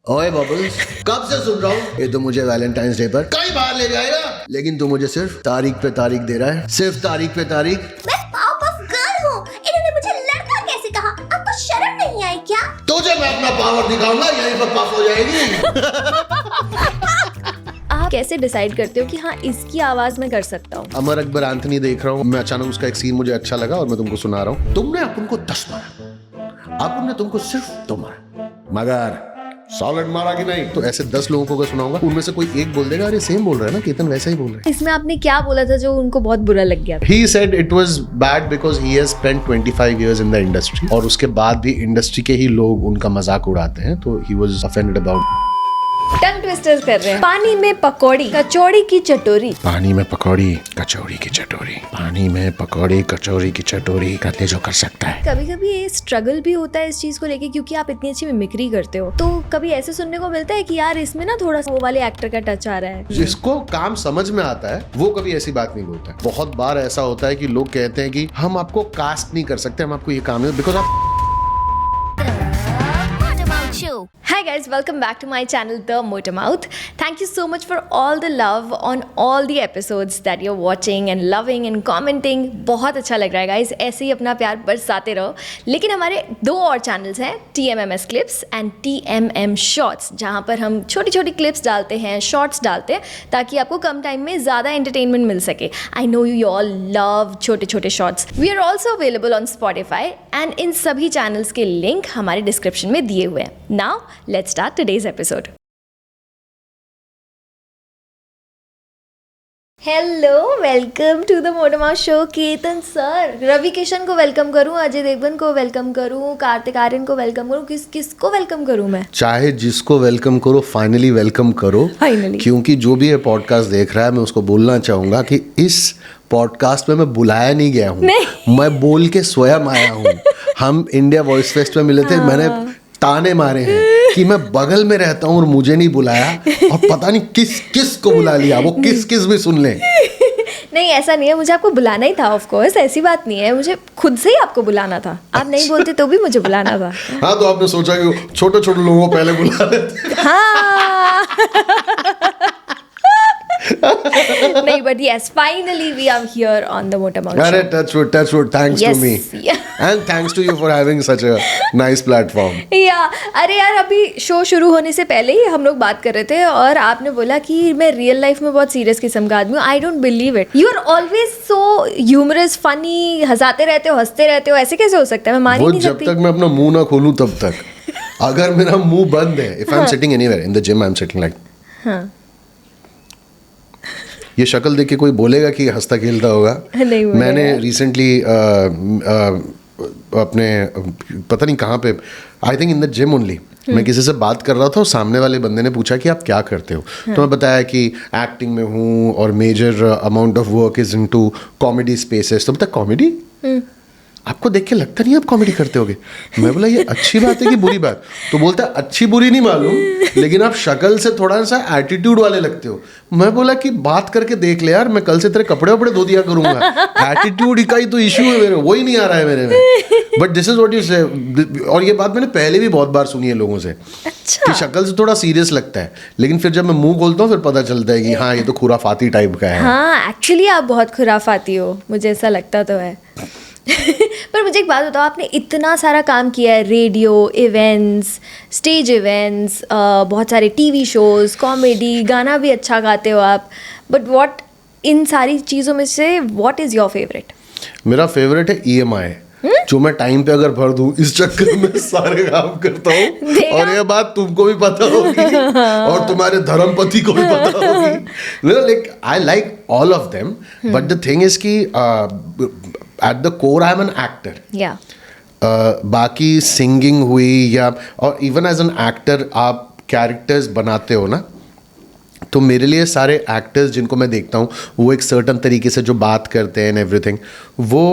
ओए बबल्स, कब से सुन रहा हूँ ये तो मुझे वैलेंटाइंस डे पर कई बार ले जाएगा, लेकिन तू मुझे सिर्फ तारीख पे तारीख दे रहा है, सिर्फ तारीख पे तारीख। मैं पावरफुल गर्ल हूँ। इन्होंने मुझे लड़का कैसे कहा? आपको शर्म नहीं आई क्या? तुझे मैं अपना पावर दिखाऊंगा, यहीं पर पास हो जाएगी। आप कैसे डिसाइड करते हो कि हाँ इसकी आवाज मैं कर सकता हूँ? अमर अकबर एंथनी देख रहा हूँ मैं, अचानक उसका एक सीन मुझे अच्छा लगा और मैं तुमको सुना रहा हूँ। तुमने अपन को 10 मारा, अपन ने तुमको सिर्फ 2 मारा, मगर सॉलिड मारा कि नहीं। तो ऐसे 10 लोगों को अगर सुनाऊंगा, उनमें से कोई एक बोल देगा अरे सेम बोल रहा है ना, केतन वैसा ही बोल रहा है। इसमें आपने क्या बोला था जो उनको बहुत बुरा लग गया? He said it was bad because he has spent 25 years in the industry और उसके बाद भी इंडस्ट्री के ही लोग उनका मजाक उड़ाते हैं, तो he was offended about। Tongue twisters कर रहे हैं। पानी में पकौड़ी कचौड़ी की चटोरी। पानी में पकौड़ी कचौड़ी की चटोरी, पानी में पकौड़ी कचौड़ी की चटोरी करते जो कर सकता है। कभी कभी ये स्ट्रगल भी होता है इस चीज को लेके, क्योंकि आप इतनी अच्छी मिमिक्री करते हो, तो कभी ऐसे सुनने को मिलता है कि यार इसमें ना थोड़ा सा वो वाले एक्टर का टच आ रहा है। जिसको काम समझ में आता है वो कभी ऐसी बात नहीं बोलता है। बहुत बार ऐसा होता है कि लोग कहते हैं कि हम आपको कास्ट नहीं कर सकते, हम आपको ये काम नहीं, बिकॉज आप। Hi guys, welcome back to my channel The Motor Mouth. Thank you so much for all the love on all the episodes that you're watching and loving and commenting. बहुत अच्छा लग रहा है guys, ऐसे ही अपना प्यार बरसाते रहो। लेकिन हमारे 2 और चैनल्स हैं, TMMS Clips and TMM Shorts, जहाँ पर हम छोटी छोटी क्लिप्स डालते हैं, शॉर्ट्स डालते हैं, ताकि आपको कम टाइम में ज़्यादा एंटरटेनमेंट मिल सके। I know you all love छोटे छोटे shorts. We are also available on Spotify and इन सभी चैनल्स के लिंक हमारे डिस्क्रिप्शन में दिए हुए हैं। Now let's start today's episode. Hello, welcome to the motor mouth show. Ketan sir, Ravi Kishan को वेलकम करूं, अजय देवगन को वेलकम करूं, कार्तिक आर्यन को वेलकम करूं, किसको वेलकम करूं मैं? चाहे जिसको वेलकम करो, फाइनली वेलकम करो। फाइनली, क्योंकि जो भी ये पॉडकास्ट देख रहा है, मैं उसको बोलना चाहूंगा कि इस पॉडकास्ट में मैं बुलाया नहीं गया हूँ, मैं बोल के स्वयं आया हूँ। हम इंडिया वॉइस फेस्ट में मिले थे, मैंने ताने मारे हैं कि मैं बगल में रहता हूँ और मुझे नहीं बुलाया, और पता नहीं किस किस को बुला लिया, वो किस किस भी सुन ले। नहीं ऐसा नहीं है, मुझे आपको बुलाना ही था। ऑफ कोर्स ऐसी बात नहीं है, मुझे खुद से ही आपको बुलाना था। आप नहीं बोलते तो भी मुझे बुलाना था। हाँ, तो आपने सोचा कि छोटे छोटे लोगों को पहले बुला लेते। हाँ नहीं, but yes, finally we are here on the Motor Mouth अरे show. touch wood, thanks Yes, to me and thanks to you for having such a nice platform. अरे यार, अभी शो शुरू होने से पहले ही हम लोग बात कर रहे थे और आपने बोला कि मैं रियल लाइफ में बहुत सीरियस किस्म का आदमी हूँ। I don't believe it. You are always so humorous, funny, हंसाते रहते हो, हंसते रहते हो। ऐसे कैसे हो सकता है? मैं मान ही नहीं सकती। जब तक मैं अपना मुंह ना खोलूं तब तक। अगर मेरा मुंह बंद है, if I'm sitting anywhere in the gym, I'm sitting like, हाँ, ये शक्ल देख के कोई बोलेगा कि हंसता खेलता होगा। नहीं, मैंने रिसेंटली अपने पता नहीं कहाँ पे, I think in the gym only, मैं किसी से बात कर रहा था और सामने वाले बंदे ने पूछा कि आप क्या करते हो। तो मैं बताया कि एक्टिंग में हूँ और major amount of work is into comedy spaces. तो बता कॉमेडी आपको देख के लगता नहीं आप कॉमेडी करते होगे। मैं बोला ये अच्छी बात है कि बुरी बात? तो बोलता है अच्छी बुरी नहीं मालूम, लेकिन आप शक्ल से थोड़ा सा एटीट्यूड वाले लगते हो। मैं बोला कि बात करके देख ले यार, मैं कल से तेरे कपड़े वपड़े धो दिया करूंगा। एटीट्यूड का ही तो इशू है मेरे, वही नहीं आ रहा है मेरे में। But this is what you से। और ये बात मैंने पहले भी बहुत बार सुनी है लोगों से। अच्छा। कि शक्ल से थोड़ा सीरियस लगता है, लेकिन फिर जब मैं मुंह खोलता हूँ फिर पता चलता है कि हाँ ये तो खुराफाती टाइप का है। हाँ, एक्चुअली आप बहुत खुराफाती हो, मुझे ऐसा लगता तो है। पर मुझे एक बात बताओ, आपने इतना सारा काम किया है, रेडियो इवेंट्स, स्टेज इवेंट्स, बहुत सारे टीवी शोज, कॉमेडी, गाना भी अच्छा गाते हो आप, बट व्हाट, इन सारी चीज़ों में से व्हाट इज़ योर फेवरेट? मेरा फेवरेट है EMI, जो मैं टाइम पे अगर भर दूं, इस चक्कर में सारे काम करता हूँ। और ये बात तुमको भी पता होगी और तुम्हारे धर्मपति को भी पता होगी। Like I like all of them, but the thing is कि at the core I am an actor. या बाकी सिंगिंग हुई या, और इवन एज एन एक्टर आप कैरेक्टर्स बनाते हो ना, तो मेरे लिए सारे एक्टर्स जिनको मैं देखता हूँ वो एक सर्टन तरीके से जो बात करते हैं एवरीथिंग, वो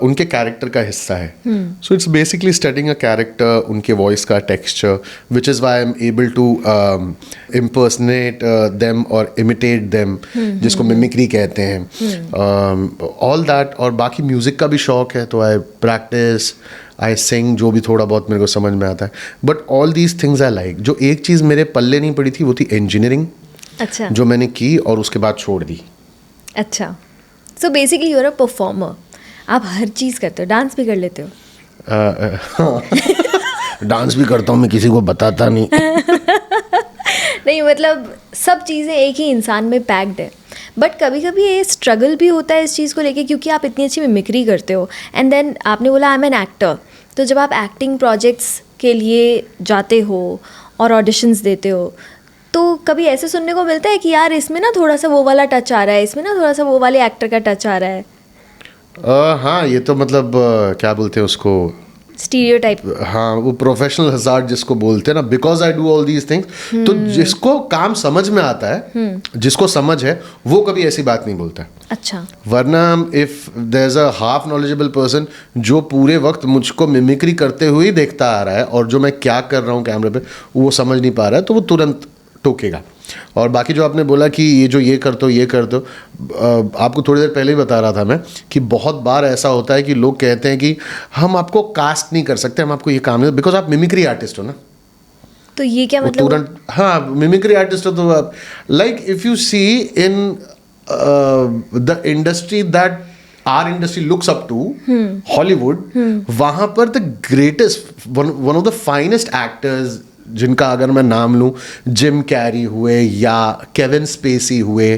उनके कैरेक्टर का हिस्सा है। So it's basically studying a character, उनके वॉइस का texture, which is why I am able to impersonate them और इमिटेट देम, जिसको मिमिक्री कहते हैं, ऑल दैट। और बाकी म्यूज़िक का भी शौक है, तो आई प्रैक्टिस, आई सिंग, जो भी थोड़ा बहुत मेरे को समझ में आता है, but all these things I like. जो एक चीज़ मेरे पल्ले नहीं पड़ी थी वो थी इंजीनियरिंग, अच्छा जो मैंने की और उसके बाद छोड़ दी। अच्छा, so basically you are a performer, आप हर चीज़ करते हो, डांस भी कर लेते हो? डांस भी करता हूँ मैं, किसी को बताता नहीं। नहीं मतलब सब चीज़ें एक ही इंसान में पैक्ड है, बट कभी कभी ये स्ट्रगल भी होता है इस चीज़ को लेके, क्योंकि आप इतनी अच्छी मिमिक्री करते हो एंड देन आपने बोला आई एम एन एक्टर, तो जब आप एक्टिंग प्रोजेक्ट्स के लिए जाते हो और ऑडिशंस देते हो तो कभी ऐसे सुनने को मिलता है कि यार इसमें ना थोड़ा सा वो वाला टच आ रहा है, इसमें ना थोड़ा सा वो वाले एक्टर का टच आ रहा है? हाँ, ये तो मतलब क्या बोलते हैं उसको, स्टीरियोटाइप। हाँ, वो प्रोफेशनल हजार्ड जिसको बोलते हैं ना, because I do all these things. तो जिसको काम समझ में आता है, जिसको समझ है, वो कभी ऐसी बात नहीं बोलता है। अच्छा, वरना if there is a half knowledgeable person जो पूरे वक्त मुझको मिमिक्री करते हुए ही देखता आ रहा है और जो मैं क्या कर रहा हूँ कैमरे पे वो समझ नहीं पा रहा है, तो वो तुरंत टोकेगा। और बाकी जो आपने बोला कि ये कर दो, आपको थोड़ी देर पहले ही बता रहा था मैं कि बहुत बार ऐसा होता है कि लोग कहते हैं कि हम आपको कास्ट नहीं कर सकते, हम आपको ये काम नहीं, बिकॉज आप मिमिक्री आर्टिस्ट हो ना। तो ये क्या मतलब? तुरंत, हाँ, मिमिक्री आर्टिस्ट हो तो आप, like if you see in the industry that are industry looks up to, Hollywood, वहां पर the greatest, one of the finest actors जिनका अगर मैं नाम लूं, जिम कैरी हुए या केविन स्पेसी हुए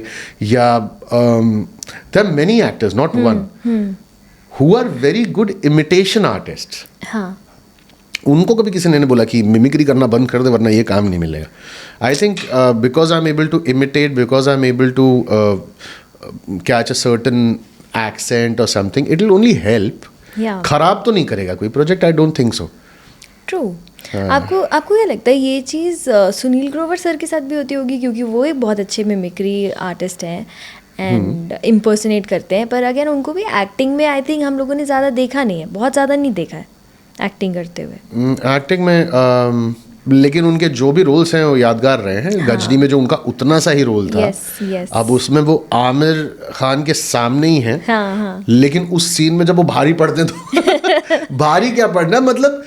या there are many actors, not one, who are very good imitation artist. हाँ, उनको कभी किसी ने नहीं बोला कि मिमिक्री करना बंद कर दे वरना ये काम नहीं मिलेगा। I think because I am able to imitate, because I am able to catch a certain accent और something, it will only help. Yeah. खराब तो नहीं करेगा कोई project, I don't think so. True. आपको क्या लगता है ये चीज़ सुनील ग्रोवर सर के साथ भी होती होगी, क्योंकि वो एक बहुत अच्छे मिमिक्री आर्टिस्ट हैं एंड इम्पर्सनेट करते हैं, पर अगर उनको भी एक्टिंग में आई थिंक हम लोगों ने ज़्यादा देखा नहीं है, बहुत ज़्यादा नहीं देखा है एक्टिंग करते हुए। एक्टिंग में लेकिन उनके जो भी रोल्स हैं वो यादगार रहे हैं। हाँ। गजनी में जो उनका उतना सा ही रोल था, yes. अब उसमें वो आमिर खान के सामने ही है। हाँ, हाँ. लेकिन उस सीन में जब वो भारी पड़ते हैं तो भारी क्या पड़ना, मतलब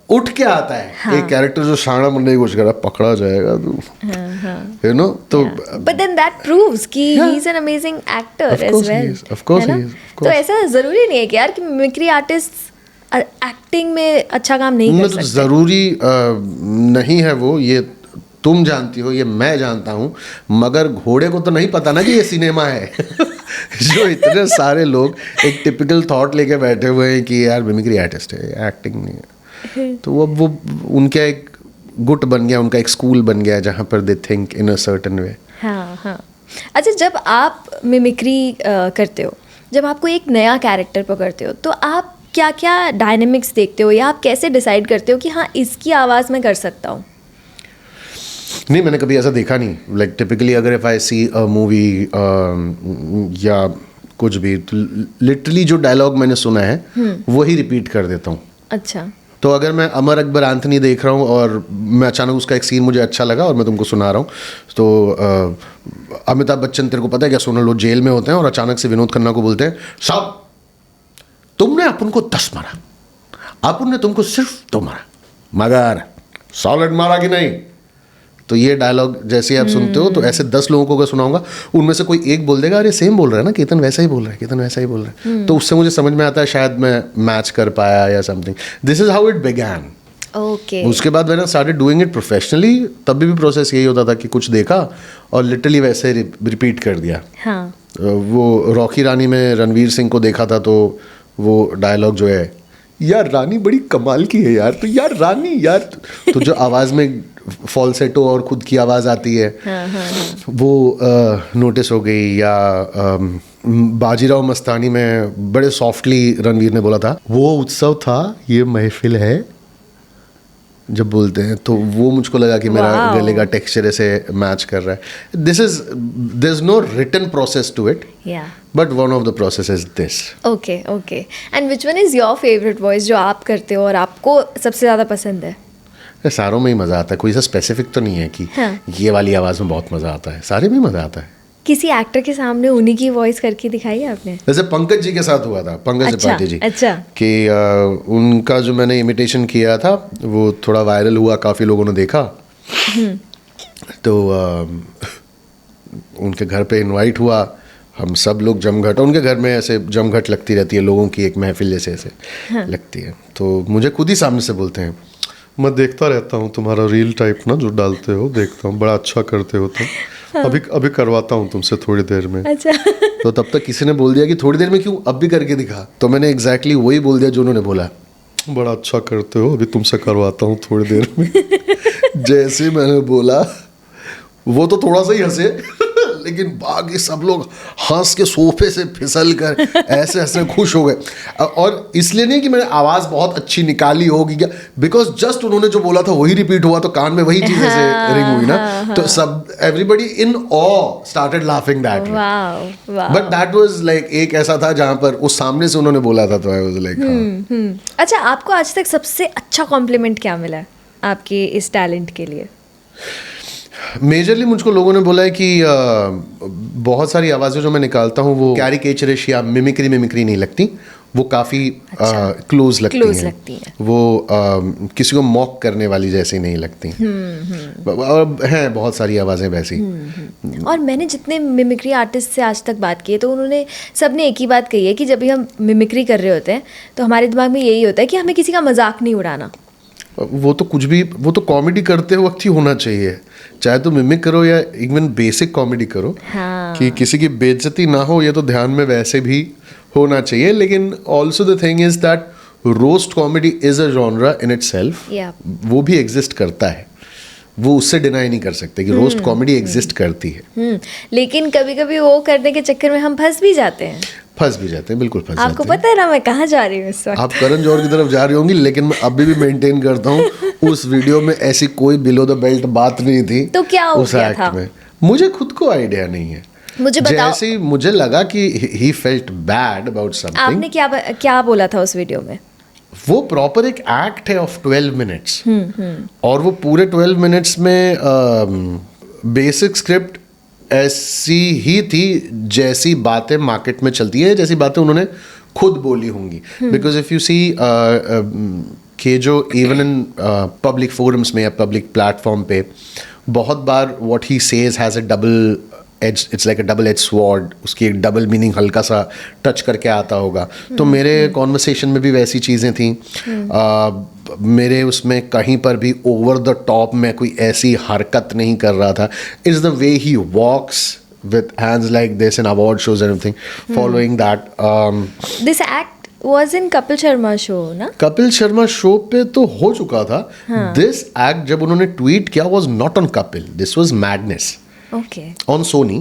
उठ के आता है। हाँ. एक कैरेक्टर जो शाना मुन्ने की कोशिश कर रहा है, पकड़ा जाएगा तो, यू नो, तो बट देन दैट प्रूव्स कि he is an amazing actor as well. Of course he is. तो ऐसा जरूरी नहीं है कि यार कि मिमिक्री आर्टिस्ट एक्टिंग में अच्छा काम नहीं कर सकते। जरूरी नहीं है वो, ये तुम जानती हो, ये मैं जानता हूँ, मगर घोड़े को तो नहीं पता ना कि ये सिनेमा है। जो इतने सारे लोग एक टिपिकल थॉट लेके बैठे हुए हैं कि यार मिमिक्री आर्टिस्ट है, एक्टिंग नहीं है, तो वो उनका एक गुट बन गया, उनका एक स्कूल बन गया जहाँ पर they think in a certain way. हाँ हाँ। अच्छा, जब आप मिमिक्री करते हो, जब आपको एक नया कैरेक्टर पकड़ते हो, तो आप क्या क्या डायनेमिक्स देखते हो या आप कैसे डिसाइड करते हो कि हाँ इसकी आवाज़ मैं कर सकता हूँ? नहीं, मैंने कभी ऐसा देखा नहीं। लाइक टिपिकली अगर if I see a movie या कुछ भी, तो लिटरली जो डायलॉग मैंने सुना है वही रिपीट कर देता हूँ। अच्छा। तो अगर मैं अमर अकबर आंथनी देख रहा हूँ और मैं अचानक उसका एक सीन मुझे अच्छा लगा और मैं तुमको सुना रहा हूँ, तो अमिताभ बच्चन, तेरे को पता है क्या, सुन लो, जेल में होते हैं और अचानक से विनोद खन्ना को बोलते हैं, साहब तुमने अपन को 10 मारा, अपन ने तुमको सिर्फ 2 मारा, मगर सॉलिड मारा कि नहीं। तो ये डायलॉग जैसे आप सुनते हो, तो ऐसे 10 लोगों को अगर सुनाऊंगा, उनमें से कोई एक बोल देगा अरे सेम बोल रहा है ना, केतन वैसा ही बोल रहा है, केतन वैसा ही बोल रहा है। तो उससे मुझे समझ में आता है शायद मैं मैच कर पाया या something. This is how it began. Okay. उसके बाद मैंने स्टार्टेड डूइंग इट प्रोफेशनली, तब भी प्रोसेस यही होता था कि कुछ देखा और लिटरली वैसे रिपीट कर दिया। हाँ। वो रॉकी रानी में रणवीर सिंह को देखा था, तो वो डायलॉग जो है, यार रानी बड़ी कमाल की है यार, तो यार रानी यार, तो जो आवाज़ में फॉल्सेटो और खुद की आवाज़ आती है, वो नोटिस हो गई। या बाजीराव मस्तानी में बड़े सॉफ्टली रणवीर ने बोला था, वो उत्सव था ये महफिल है, जब बोलते हैं तो वो मुझको लगा कि मेरा गले का टेक्सचर ऐसे मैच कर रहा है। There is no written process to it, but one of the process is this. Okay okay. And which one is your favourite voice जो आप करते हो और आपको सबसे ज़्यादा पसंद है? सारों में ही मज़ा आता है, कोई सा स्पेसिफिक तो नहीं है कि ये वाली आवाज़ में बहुत मज़ा आता है, सारे में मज़ा आता है। किसी एक्टर के सामने उन्हीं की वॉइस करके दिखाई है आपने? जैसे पंकज जी के साथ हुआ था, पंकज त्रिपाठी जी। अच्छा। कि उनका जो मैंने इमिटेशन किया था वो थोड़ा वायरल हुआ, काफ़ी लोगों ने देखा। तो उनके घर पे इनवाइट हुआ, हम सब लोग जमघट, उनके घर में ऐसे जमघट लगती रहती है, लोगों की एक महफिल जैसे ऐसे लगती है। तो मुझे खुद ही सामने से बोलते हैं, मैं देखता रहता हूँ तुम्हारा रील टाइप ना जो डालते हो, देखता हूँ, बड़ा अच्छा करते हो तुम। अभी करवाता हूँ तुमसे थोड़ी देर में। अच्छा। तो तब तक किसी ने बोल दिया कि थोड़ी देर में क्यों, अब भी करके दिखा। तो मैंने एग्जैक्टली वही बोल दिया जो उन्होंने बोला, बड़ा अच्छा करते हो, अभी तुमसे करवाता हूँ थोड़ी देर में। जैसे मैंने बोला, वो तो थोड़ा सा ही हंसे, लेकिन बाकी सब लोग हंस के सोफे से फिसल कर ऐसे ऐसे खुश हो गए। और इसलिए नहीं कि मैंने आवाज़ बहुत अच्छी निकाली होगी क्या, बिकॉज जस्ट उन्होंने जो बोला था वही रिपीट हुआ, तो कान में वही चीज़ ऐसे रिंग हुई ना। तो सब everybody in awe started laughing that. But that was like एक ऐसा था जहाँ पर उस सामने से उन्होंने बोला था, तो आई वाज लाइक अच्छा, आपको आज तक सबसे अच्छा कॉम्प्लीमेंट क्या मिला है आपके इस टैलेंट के लिए? मेजरली मुझको लोगों ने बोला है कि बहुत सारी आवाज़ें जो मैं निकालता हूँ वो कैरिकेचरिश या मिमिक्री नहीं लगती, वो काफ़ी क्लोज लगती हैं। वो किसी को मॉक करने वाली जैसी नहीं लगती। और हैं बहुत सारी आवाज़ें वैसी। और मैंने जितने मिमिक्री आर्टिस्ट से आज तक बात की है, तो उन्होंने सबने एक ही बात कही है कि जब भी हम मिमिक्री कर रहे होते हैं तो हमारे दिमाग में यही होता है कि हमें किसी का मजाक नहीं उड़ाना। वो तो कुछ भी, वो तो कॉमेडी करते वक्त ही होना चाहिए, चाहे तो मिमिक करो या इवन बेसिक कॉमेडी करो। कि किसी की बेइज्जती ना हो, ये तो ध्यान में वैसे भी होना चाहिए। लेकिन also the thing is that roast comedy is a genre in itself. वो भी एग्जिस्ट करता है, वो उससे डिनाई नहीं कर सकते कि रोस्ट कॉमेडी एग्जिस्ट करती है। लेकिन कभी कभी वो करने के चक्कर में हम फंस भी जाते हैं, बिल्कुल फंस जाते हैं। आपको पता है ना मैं कहाँ जा रही हूँ इस वक्त? आप करण जौहर की तरफ जा रही होंगी, लेकिन मैं अभी भी मेंटेन करता हूँ उस वीडियो में ऐसी कोई बिलो द बेल्ट बात नहीं थी। तो क्या हो उस गया एक्ट था? में मुझे खुद को आइडिया नहीं है। मुझे बताओ। जैसे मुझे लगा कि he felt bad about something. आपने क्या बोला था उस वीडियो में? वो प्रॉपर एक एक्ट है ऑफ 12 मिनट्स, और वो पूरे 12 मिनट्स में बेसिक स्क्रिप्ट ऐसी ही थी जैसी बातें मार्केट में चलती है, जैसी बातें उन्होंने खुद बोली होंगी। बिकॉज इफ यू सी कि जो इवन इन पब्लिक फोरम्स में या पब्लिक प्लेटफॉर्म पे बहुत बार what he says has a double edge, it's like a double edge sword, उसकी एक डबल मीनिंग हल्का सा टच करके आता होगा। तो मेरे कॉन्वर्सेशन में भी वैसी चीज़ें थी। मेरे उसमें कहीं पर भी ओवर द टॉप में कोई ऐसी हरकत नहीं कर रहा था। It's the way he walks with hands like this in award shows and everything, following that. This act was in Kapil Sharma show, ना? Kapil Sharma show पे तो हो चुका था। This act जब उन्होंने ट्वीट किया was not on Kapil. This was Madness. Okay. On Sony.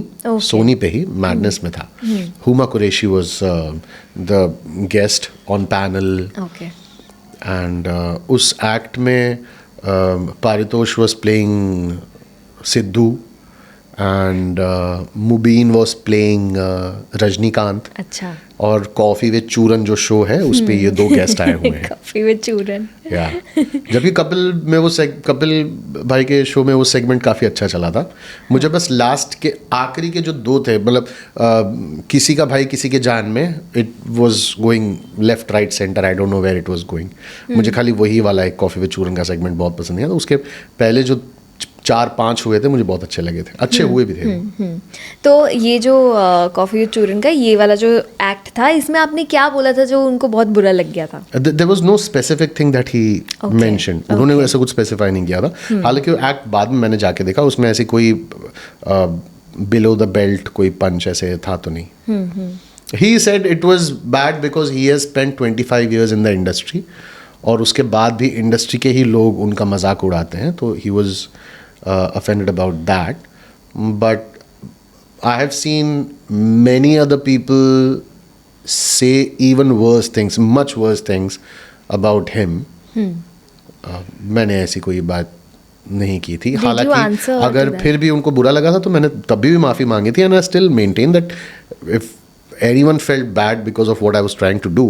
Sony पे ही Madness में था। Huma Qureshi was the guest on panel. Okay. And उस act में Paritosh was playing Sidhu. And Mubin was playing Rajinikanth. अच्छा। और coffee with चूरन जो show है उस पे ये दो गेस्ट आए हुए हैं। कॉफ़ी विद चूरन। या जबकि कपिल में वो कपिल भाई के शो में वो सेगमेंट काफ़ी अच्छा चला था। मुझे बस लास्ट के आखिरी के जो दो थे, मतलब किसी का भाई किसी के जान में, it was going left right centre, I don't know where it was going. मुझे खाली वही वाला एक कॉफ़ी विद चूरन का सेगमेंट बहुत पसंद है। तो उसके पहले जो 4-5 हुए थे मुझे बहुत अच्छे लगे थे, अच्छे हुए भी थे। तो ये जो कॉफ़ी विद चूरन का ये वाला जो एक्ट था, इसमें आपने क्या बोला था जो उनको बहुत बुरा लग गया था? There was no specific thing that he mentioned. उन्होंने ऐसा कुछ स्पेसिफाई नहीं किया था। हालांकि वो एक्ट बाद में मैंने जाके देखा, उसमें ऐसी कोई बिलो द बेल्ट कोई पंच ऐसे था तो नहीं। He said it was bad because he has spent 25 years in the industry, और उसके बाद भी इंडस्ट्री के ही लोग उनका मजाक उड़ाते हैं, तो he was offended about that. But I have seen many other people say even worse things, much worse things about him. मैंने ऐसी कोई बात नहीं की थी। हालांकि अगर फिर भी उनको बुरा लगा था तो मैंने तभी भी माफ़ी मांगी थी, and I still maintain that if anyone felt bad because of what I was trying to do,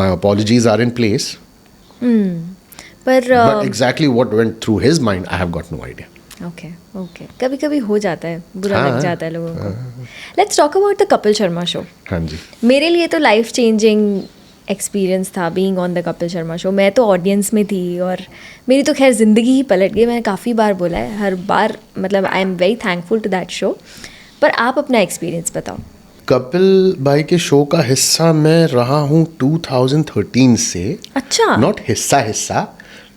my apologies are in place. But exactly what went through his mind, I have got no idea. Okay okay, कभी कभी हो जाता है, बुरा हाँ, लग जाता है लोगों को. Let's talk about the Kapil Sharma show. हाँ जी. मेरे लिए तो लाइफ चेंजिंग एक्सपीरियंस था being on the Kapil Sharma show. मैं तो ऑडियंस में थी और मेरी तो खैर ज़िंदगी ही पलट गई. मैंने काफ़ी बार बोला है, हर बार मतलब I am very thankful to that show. पर आप अपना एक्सपीरियंस बताओ. कपिल भाई के शो का हिस्सा मैं रहा हूँ 2013 से. अच्छा. नॉट हिस्सा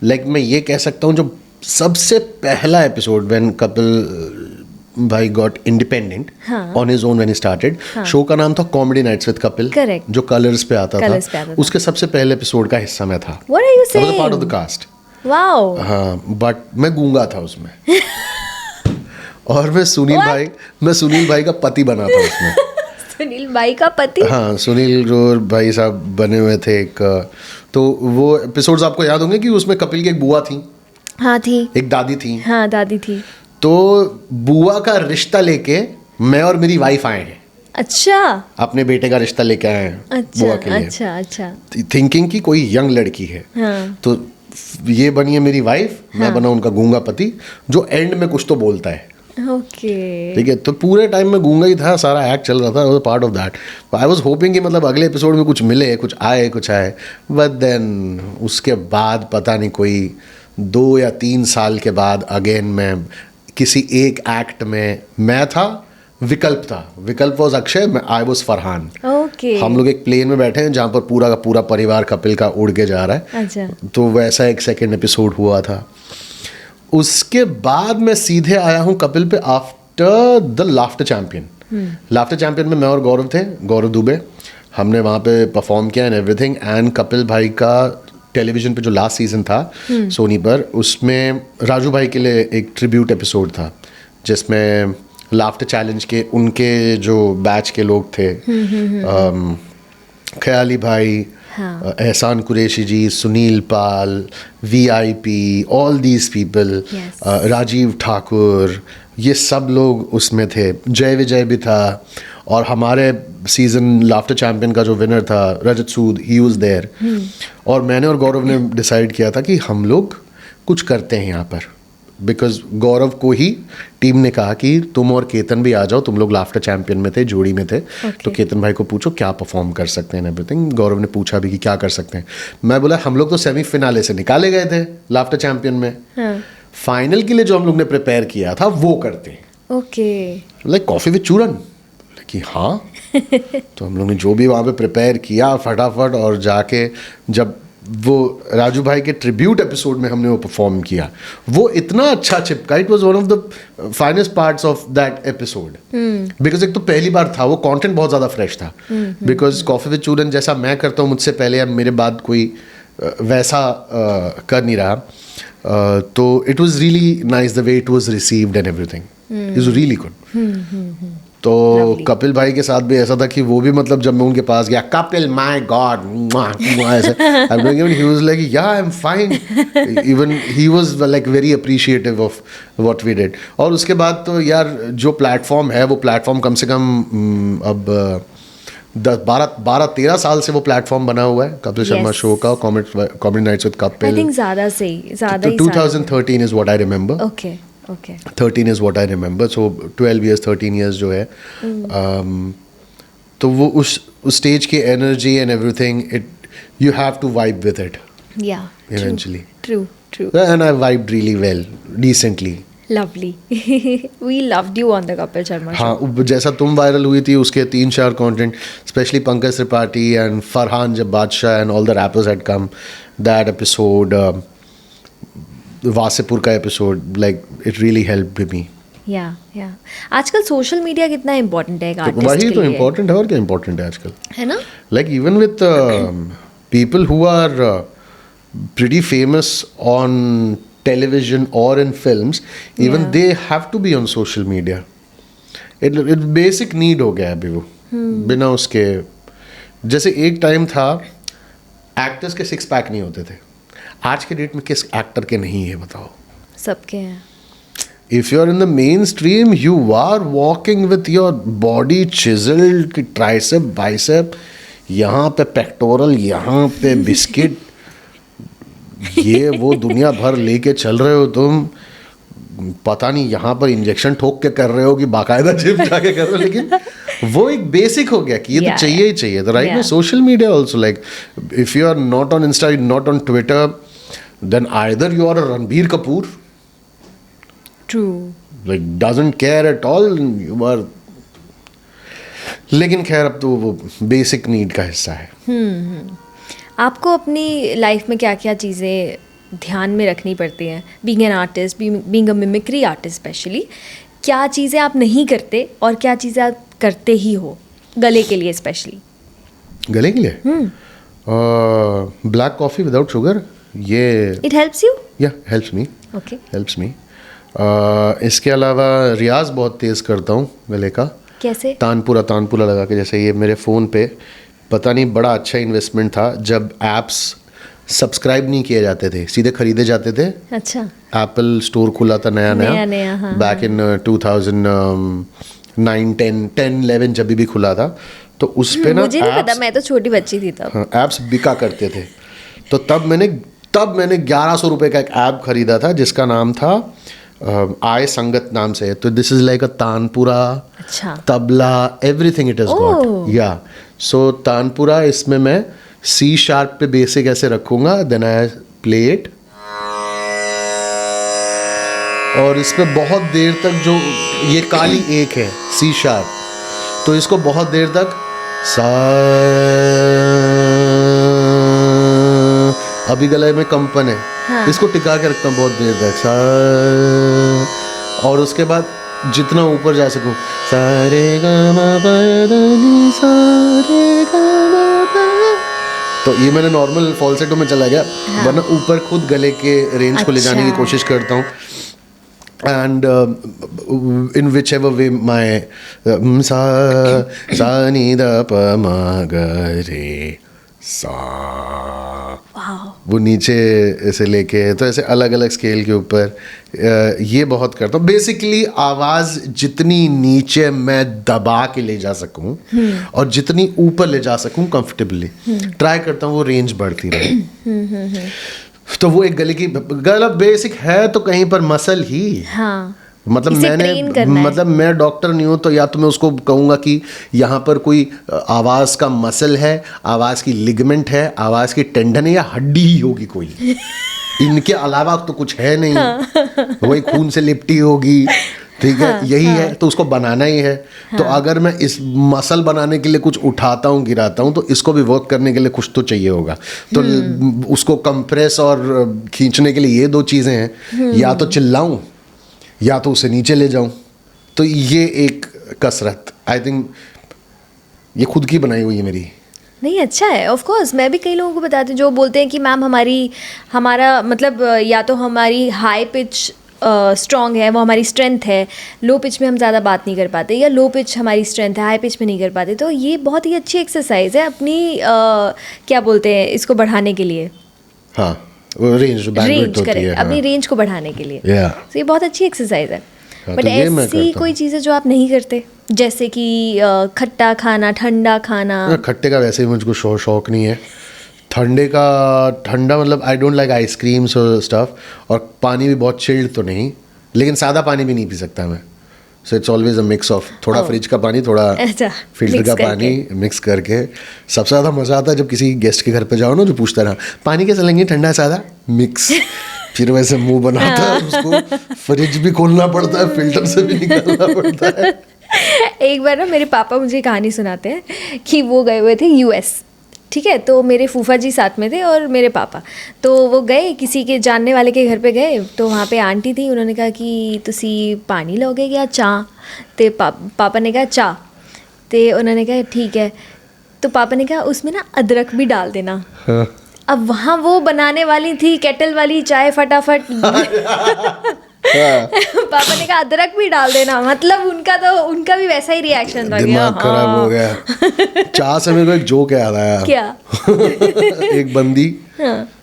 लाइक मैं ये कह सकता हूँ जो सबसे पहला एपिसोड व्हेन कपिल भाई got independent on his own when he started. Show का नाम था comedy nights with Kapil. Correct. जो कलर्स पे आता Colours पे आता था. था. उसके सबसे पहले एपिसोड का हिस्सा मैं था. What are you I was a part of saying? the cast. Wow. हाँ, बट मैं गूंगा था उसमें. और मैं सुनील भाई का पति बना था उसमें. सुनील भाई का पति. हाँ, सुनील ग्रोवर भाई साहब बने हुए थे एक. तो वो एपिसोड्स आपको याद होंगे कि उसमें कपिल की एक बुआ थी. हाँ थी. एक दादी थी. हाँ दादी थी. तो बुआ का रिश्ता लेके मैं और मेरी वाइफ आए हैं. अच्छा. अपने बेटे का रिश्ता लेके आए हैं बुआ के लिए. अच्छा. थिंकिंग कि कोई यंग लड़की है. हाँ. तो ये बनी है मेरी वाइफ. मैं बना उनका गूंगा पति जो एंड में कुछ तो बोलता है. ओके. ठीक है. तो पूरे टाइम में गूंगा ही था. सारा एक्ट चल रहा था. Part of that. I was hopping कि मतलब अगले एपिसोड में कुछ मिले, कुछ आए. बट देन उसके बाद पता नहीं कोई 2 या 3 साल के बाद अगेन मैं किसी एक एक्ट में मैं था. विकल्प was Akshay. I was Farhan. Okay. हम लोग एक प्लेन में बैठे हैं जहाँ पर पूरा का पूरा परिवार कपिल का उड़ के जा रहा है. अच्छा. तो वैसा एक सेकेंड एपिसोड हुआ था. उसके बाद मैं सीधे आया हूँ कपिल पे after the laughter champion. Laughter champion में मैं और गौरव थे, गौरव दुबे. हमने वहाँ पे परफॉर्म किया एंड एवरीथिंग. एंड कपिल भाई का टेलीविजन पे जो लास्ट सीजन था सोनी पर, उसमें राजू भाई के लिए एक ट्रिब्यूट एपिसोड था जिसमें लाफ्टर चैलेंज के उनके जो बैच के लोग थे, ख्याली भाई, Ehsan Qureshi ji, Sunil Pal, VIP, all these people, Rajiv Thakur, ये सब लोग उसमें थे. जय विजय भी था. और हमारे सीजन लाफ्टर चैंपियन का जो विनर था रजत सूद, ही वाज देयर. और मैंने और गौरव ने डिसाइड किया था कि हम लोग कुछ करते हैं यहाँ पर. बिकॉज गौरव को ही टीम ने कहा कि तुम और केतन भी आ जाओ. तुम लोग लाफ्टर चैंपियन में थे, जोड़ी में थे. तो केतन भाई को पूछो क्या परफॉर्म कर सकते हैं एवरीथिंग. गौरव ने पूछा भी कि क्या कर सकते हैं. मैं बोला हम लोग तो सेमीफिनाले से निकाले गए थे लाफ्टर चैंपियन में. फाइनल के लिए जो हम लोग ने प्रिपेयर किया था वो करते हैं. ओके. लाइक कॉफी विद चूरन. कि हाँ. तो हम लोग ने जो भी वहाँ पे प्रिपेयर किया फटाफट, और जाके जब वो राजू भाई के ट्रिब्यूट एपिसोड में हमने वो परफॉर्म किया, वो इतना अच्छा चिपका. It was one of the finest parts of that episode. Because एक तो पहली बार था, वो कंटेंट बहुत ज़्यादा फ्रेश था. बिकॉज कॉफी विद चूरन जैसा मैं करता हूँ मुझसे पहले या मेरे बाद कोई वैसा कर नहीं रहा. तो it was really nice the way it was received and everything. It was really good. तो कपिल भाई के साथ भी ऐसा था कि वो भी मतलब जब मैं उनके पास गया, कपिल माय गॉड ऐसे, ही was like yeah I am fine. Even he was like very appreciative of what we did. और उसके बाद तो यार जो प्लेटफॉर्म है वो प्लेटफॉर्म कम से कम अब 12-13 साल से वो प्लेटफॉर्म बना हुआ है कपिल शर्मा शो का. Comedy nights with Kapil. I think ज़्यादा ही. 2013 is what I remember. Okay. 13 is what I remember. So 12 years 13 years जो है. तो वो उस स्टेज की energy and everything, it you have to vibe with it eventually. True. And I vibed really well, decently. Lovely. We loved you on the Kapil Sharma show. हाँ, जैसा तुम viral हुई थी उसके 3-4 content, specially Pankaj Tripathi and Farhan जब Badshah and all the rappers had come, that episode, Wasseypur का episode, like it really helped me. या आजकल सोशल मीडिया कितना इम्पोर्टेंट है एक आर्टिस्ट वही के तो लिए. इम्पोर्टेंट है. और क्या इम्पोर्टेंट है आजकल, है ना. Like even with people who are pretty famous on television और in films, even they have to be on social media. It basic need हो गया अभी वो. बिना उसके, जैसे एक टाइम था एक्टर्स के 6 पैक नहीं होते थे. आज के डेट में किस एक्टर के नहीं है बताओ. सबके हैं. If you're in the mainstream, you are walking with your body chiseled, tricep, bicep, यहाँ पे पेक्टोरल, यहाँ पे बिस्किट, ये वो दुनिया भर लेके चल रहे हो तुम. पता नहीं यहाँ पर इंजेक्शन ठोक के कर रहे हो कि बाकायदा जिम जाके कर रहे हो, लेकिन वो एक बेसिक हो गया कि ये तो चाहिए ही चाहिए। तो राइट ना, social media also, like if you are not on Insta, not on Twitter, then either you are Ranbir Kapoor, true, like doesn't care at all, you are. लेकिन खैर अब तो वो बेसिक नीड का हिस्सा है। आपको अपनी लाइफ में क्या क्या चीज़ें ध्यान में रखनी पड़ती हैं, being an artist, being a mimicry artist specially? क्या चीज़ें आप नहीं करते और क्या चीज़ें आप करते ही हो गले के लिए स्पेशली? गले के लिए ब्लैक कॉफ़ी विदाउट शुगर, ये इट हेल्प्स यू? या helps me, okay, helps me. इसके अलावा रियाज बहुत तेज़ करता हूँ गले का। कैसे? तानपुरा लगा के, जैसे ये मेरे फ़ोन पे, पता नहीं बड़ा अच्छा इन्वेस्टमेंट था जब एप्स सब्सक्राइब नहीं किए जाते थे, सीधे खरीदे जाते थे। अच्छा, एप्पल स्टोर खुला था नया, हाँ, बैक इन 2009, 10, 11 जब भी खुला था, तो उस पे ना मुझे नहीं पता, मैं तो छोटी बच्ची थी तब। हाँ, ऐप्स बिका करते थे। तो तब मैंने 1100 रुपए का एक ऐप खरीदा था जिसका नाम था आय संगत नाम से। तो this is like a tanpura, अच्छा, tabla, everything it is got. Yeah so tanpura, इसमें मैं सी शार्प पे बेसिक ऐसे रखूंगा, देन आई प्ले इट, और इस पे बहुत देर तक, जो ये काली एक है सी शार्प, तो इसको बहुत देर तक सा, अभी गले में कंपन है, हाँ। इसको टिका के रखता हूँ बहुत देर तक, सा, और उसके बाद जितना ऊपर जा सकूं, सारे गा मा पा धा नी सा रे गा मा पा, तो ये मैंने नॉर्मल फॉल्सेटो में चला गया, वरना ऊपर खुद गले के रेंज को ले जाने की कोशिश करता हूँ। एंड इन विच एवर वे माई सा नी द प म ग रे सा, वो नीचे से लेके, तो ऐसे अलग अलग स्केल के ऊपर ये बहुत करता हूँ। बेसिकली आवाज़ जितनी नीचे मैं दबा के ले जा सकूँ और जितनी ऊपर ले जा सकूँ कंफर्टेबली, ट्राई करता हूँ वो रेंज बढ़ती रहे। तो वो एक गले की, गला बेसिक है तो कहीं पर मसल ही, हाँ, मतलब मैं डॉक्टर नहीं हूँ, तो या तो मैं उसको कहूँगा कि यहाँ पर कोई आवाज़ का मसल है, आवाज़ की लिगमेंट है, आवाज़ की टेंडन है, या हड्डी ही होगी कोई, इनके अलावा तो कुछ है नहीं, वही खून से लिपटी होगी, ठीक है, यही है, तो उसको बनाना ही है। तो अगर मैं इस मसल बनाने के लिए कुछ उठाता हूँ, गिराता हूँ, तो इसको भी वर्क करने के लिए कुछ तो चाहिए होगा। तो उसको कंप्रेस और खींचने के लिए ये दो चीज़ें हैं, या तो चिल्लाऊँ या तो उसे नीचे ले जाऊं। तो ये एक कसरत, आई थिंक ये खुद की बनाई हुई है मेरी। नहीं, अच्छा है। ऑफ कोर्स मैं भी कई लोगों को बताती हूँ जो बोलते हैं कि मैम हमारा मतलब या तो हमारी हाई पिच स्ट्रॉन्ग है, वो हमारी स्ट्रेंथ है, लो पिच में हम ज़्यादा बात नहीं कर पाते, या लो पिच हमारी स्ट्रेंथ है, हाई पिच में नहीं कर पाते। तो ये बहुत ही अच्छी एक्सरसाइज है अपनी क्या बोलते हैं इसको बढ़ाने के लिए। हाँ, रेंज करें अपनी रेंज को बढ़ाने के लिए। तो ये बहुत अच्छी एक्सरसाइज है। बट तो ऐसी कोई चीज़ें जो आप नहीं करते, जैसे कि खट्टा खाना, ठंडा खाना? खट्टे का वैसे ही मुझको शौक नहीं है। ठंडा मतलब आई डोंट लाइक आइसक्रीम्स और स्टफ, और पानी भी बहुत चिल्ड तो नहीं, लेकिन सादा पानी भी नहीं पी सकता मैं। So it's always a mix of, थोड़ा फ्रिज का पानी, थोड़ा फिल्टर का पानी मिक्स करके। सबसे ज़्यादा मज़ा आता है जब किसी गेस्ट के घर पे जाओ ना, जो पूछता रहा पानी कैसा लेंगे, ठंडा सादा, मिक्स, फिर वैसे मुंह बनाता है, उसको फ्रिज भी खोलना पड़ता है, फिल्टर से भी निकालना पड़ता है। एक बार ना मेरे पापा मुझे कहानी सुनाते हैं कि वो गए हुए थे यूएस, ठीक है, तो मेरे फूफा जी साथ में थे और मेरे पापा, तो वो गए किसी के जानने वाले के घर पे गए, तो वहाँ पे आंटी थी, उन्होंने कहा कि तुसी पानी लोगे या चाह, तो पापा ने कहा चाह, तो उन्होंने कहा ठीक है, तो पापा ने कहा उसमें ना अदरक भी डाल देना। हाँ। अब वहाँ वो बनाने वाली थी केटल वाली चाय, फटाफट पापा ने कहा अदरक भी डाल देना, मतलब उनका भी वैसा ही रिएक्शन था, दिमाग खराब हो गया। चाह से मेरे को एक जोक याद आया। क्या? एक बंदी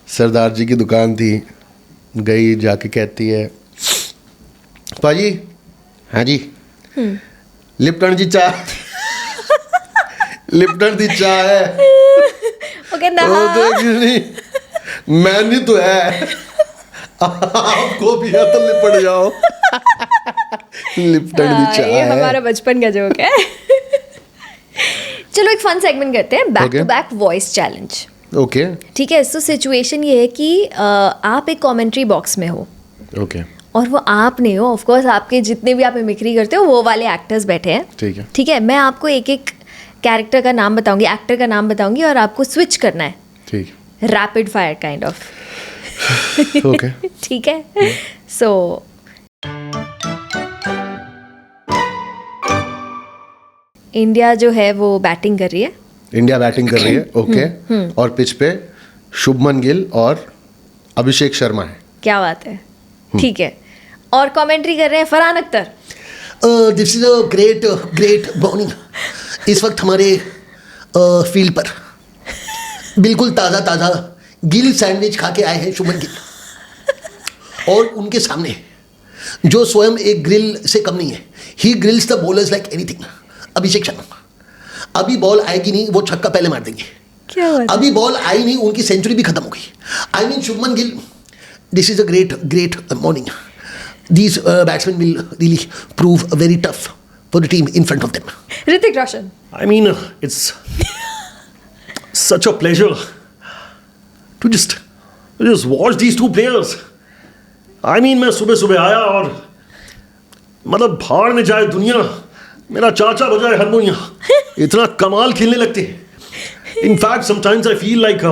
सरदार जी की दुकान थी, गई, जाके कहती है पाजी, हाँ जी, लिप्टन जी चाह, लिप्टन दी चाह है। ओके ना, नहीं, मैं नहीं तो है, आपको भी है तो लिपट जाओ। लिप्टन भी चाय ये है। हमारा बचपन का जोक है। चलो एक फन सेगमेंट करते हैं, back Okay. To back voice challenge. Okay ठीक है, सो सिचुएशन ये है कि आप एक कमेंट्री बॉक्स में हो ओके और वो आप नहीं हो, ऑफ कोर्स आपके जितने भी आप मिमिक्री करते हो वो वाले एक्टर्स बैठे हैं। ठीक है। ठीक है, मैं आपको एक एक कैरेक्टर का नाम बताऊंगी, एक्टर का नाम बताऊंगी और आपको स्विच करना है, ठीक rapid fire kind of. Okay ठीक है, सो इंडिया जो है वो बैटिंग कर रही है। इंडिया बैटिंग कर रही है ओके और पिच पे शुभमन गिल और अभिषेक शर्मा है। क्या बात है, ठीक है। और कमेंट्री कर रहे हैं Farhan Akhtar. This is a great morning. इस वक्त हमारे फील्ड पर बिल्कुल ताज़ा गिल सैंडविच खा के आए हैं शुभमन गिल, और उनके सामने जो स्वयं एक ग्रिल से कम नहीं है, he grills the bowlers like anything, Abhishek Sharma. अभी बॉल आएगी नहीं, वो छक्का पहले मार देंगे। क्या बात है? अभी बॉल आई नहीं, उनकी सेंचुरी भी खत्म हो गई। I mean Shubman Gill, this is a great morning. These batsmen will really prove very tough for the team in front of them. Hrithik Roshan. I mean, it's such a pleasure to just watch these two players. I mean, मैं सुबह सुबह आया और मतलब भाड़ में जाए दुनिया, मेरा चाचा बजाए हारमोनिया, इतना कमाल खेलने लगते हैं। In fact, sometimes I feel like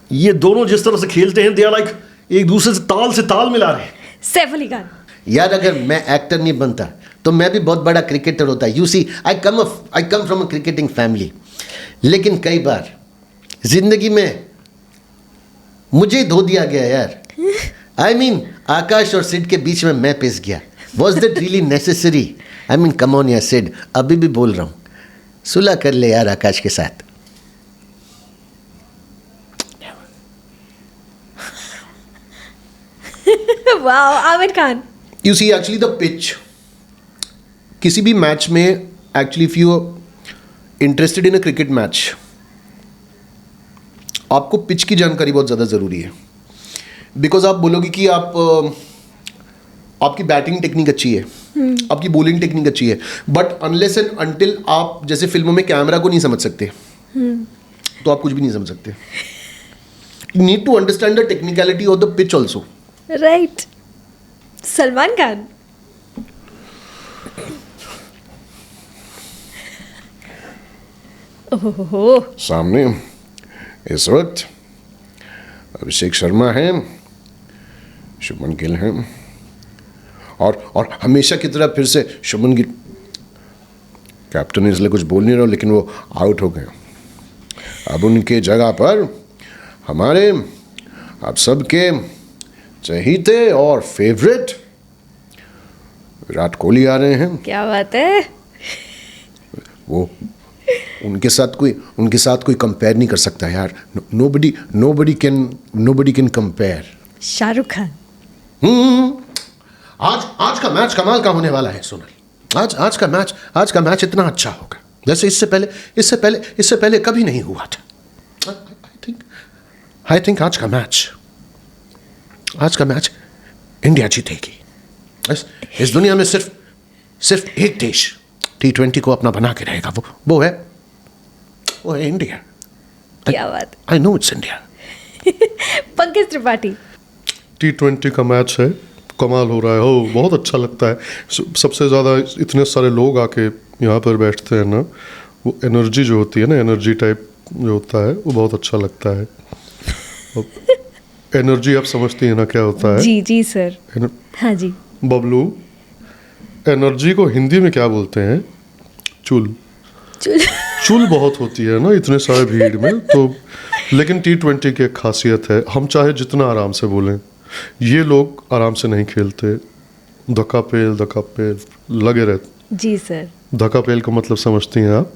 ये दोनों जिस तरह से खेलते हैं, they are like एक दूसरे से ताल मिला रहे हैं। सैफ अली खान। यार अगर मैं एक्टर नहीं बनता तो मैं भी बहुत बड़ा क्रिकेटर होता। You see I come from a cricketing family, लेकिन कई बार जिंदगी में मुझे धो दिया गया यार। आई मीन आकाश और सिड के बीच में मैं पिस गया। Was that really necessary? I mean come on यार सिड, अभी भी बोल रहा हूँ, सुलह कर ले यार आकाश के साथ। Wow, Aamir Khan. You see actually the pitch, किसी भी मैच में actually if you interested in a cricket match, आपको पिच की जानकारी बहुत ज़्यादा ज़रूरी है। बिकॉज आप बोलोगे कि आपकी बैटिंग टेक्निक अच्छी है, आपकी बॉलिंग टेक्निक अच्छी है, बट अनलेस एंड अनटिल आप जैसे फिल्मों में कैमरा को नहीं समझ सकते तो आप कुछ भी नहीं समझ सकते। You need to understand the technicality of the pitch also. Right. Salman Khan. ओहो, सामने इस वक्त अभिषेक शर्मा हैं, शुभमन गिल हैं, और हमेशा की तरह फिर से शुभमन गिल कैप्टन, इसलिए कुछ बोल नहीं रहा हूं, लेकिन वो आउट हो गए। अब उनके जगह पर हमारे आप सबके चहीते और फेवरेट विराट कोहली आ रहे हैं। क्या बात है। वो उनके साथ कोई कंपेयर नहीं कर सकता यार। Nobody can compare. Shahrukh Khan. आज का मैच कमाल का होने वाला है सोनल। आज का मैच इतना अच्छा होगा जैसे इससे पहले कभी नहीं हुआ था। आई थिंक आज का मैच इंडिया जीतेगी। इस दुनिया में सिर्फ एक देश T20 को अपना बना के रहेगा, वो है इंडिया। क्या बात। I know it's India. Pankaj Tripathi. T20 का मैच है, कमाल हो रहा है, हो बहुत अच्छा लगता है। सबसे ज़्यादा इतने सारे लोग आके यहाँ पर बैठते हैं ना, वो एनर्जी जो होती है ना, एनर्जी टाइप जो होता है, वो बहुत अच्छा लगता है। एनर्जी आप समझती है ना क्या होता है? जी सर। हाँ जी। बबलू, एनर्जी को हिंदी में क्या बोलते हैं? चुल बहुत होती है ना इतने सारे भीड़ में, तो लेकिन T20 की एक खासियत है, हम चाहे जितना आराम से बोलें, ये लोग आराम से नहीं खेलते, धक्का पेल लगे रहते। जी सर। धक्का पेल का मतलब समझती हैं आप?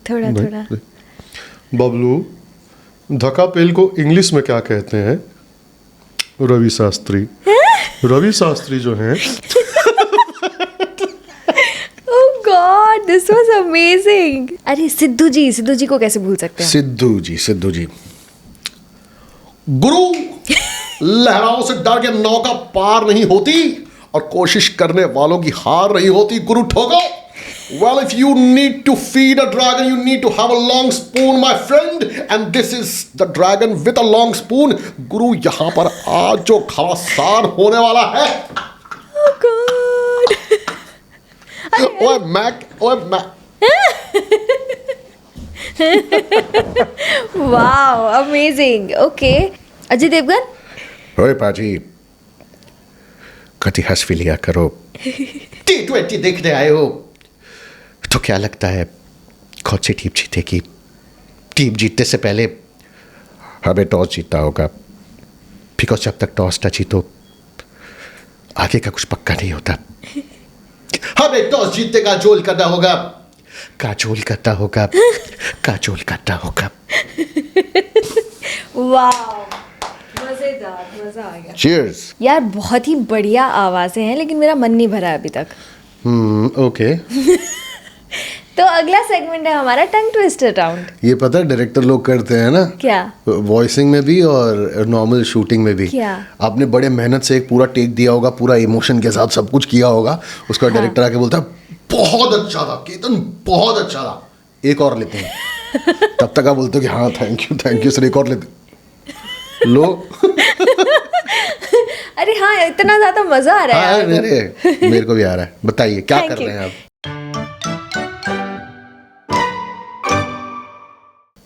थोड़ा। बबलू, धक्का पेल को इंग्लिश में क्या कहते हैं? रवि शास्त्री जो हैं। Oh God, this was amazing. अरे सिद्धू जी को कैसे भूल सकते हैं? सिद्धू जी गुरु, लहराओं से डर के नौका पार नहीं होती और कोशिश करने वालों की हार नहीं होती गुरु ठोको. Well, if you need to feed a dragon, you need to have a long spoon, my friend. And this is the dragon with a long spoon. गुरु यहाँ पर आज जो खवासार होने वाला है. Oh God. ओए मैक. Wow, amazing. Okay. Ajay Devgn. ओए पाजी, कति हंस भी लिया करो. T20 देखने आए हो तो क्या लगता है कौन सी टीम जीतेगी? टीम जीतने से पहले हमें टॉस जीतना होगा, बिकॉज जब तक टॉस न जीतो आगे का कुछ पक्का नहीं होता. हमें टॉस जीतने का जोल करना होगा. काजोल करना होगा. काजोल करना होगा. Wow. मजेदार, मजा आ गया. चीयर्स. यार बहुत ही बढ़िया आवाजें हैं, लेकिन मेरा मन नहीं भरा अभी तक. ओके. तो अगला सेगमेंट है हमारा टंग ट्विस्टर राउंड. ये पता है डायरेक्टर लोग करते हैं ना, क्या? वॉइसिंग में भी और नॉर्मल शूटिंग में भी. क्या? आपने बड़े मेहनत से एक पूरा टेक दिया होगा, पूरा इमोशन के साथ सब कुछ किया होगा, उसका डायरेक्टर आके बोलता है बहुत अच्छा था केतन, बहुत अच्छा था, एक और लेते हैं. तब तक आप बोलते हो कि हाँ थैंक यू सर, एक और लेते लो. अरे हाँ, इतना ज्यादा मजा आ रहा है. मेरे को भी आ रहा है. बताइए क्या Thank कर you. रहे हैं आप?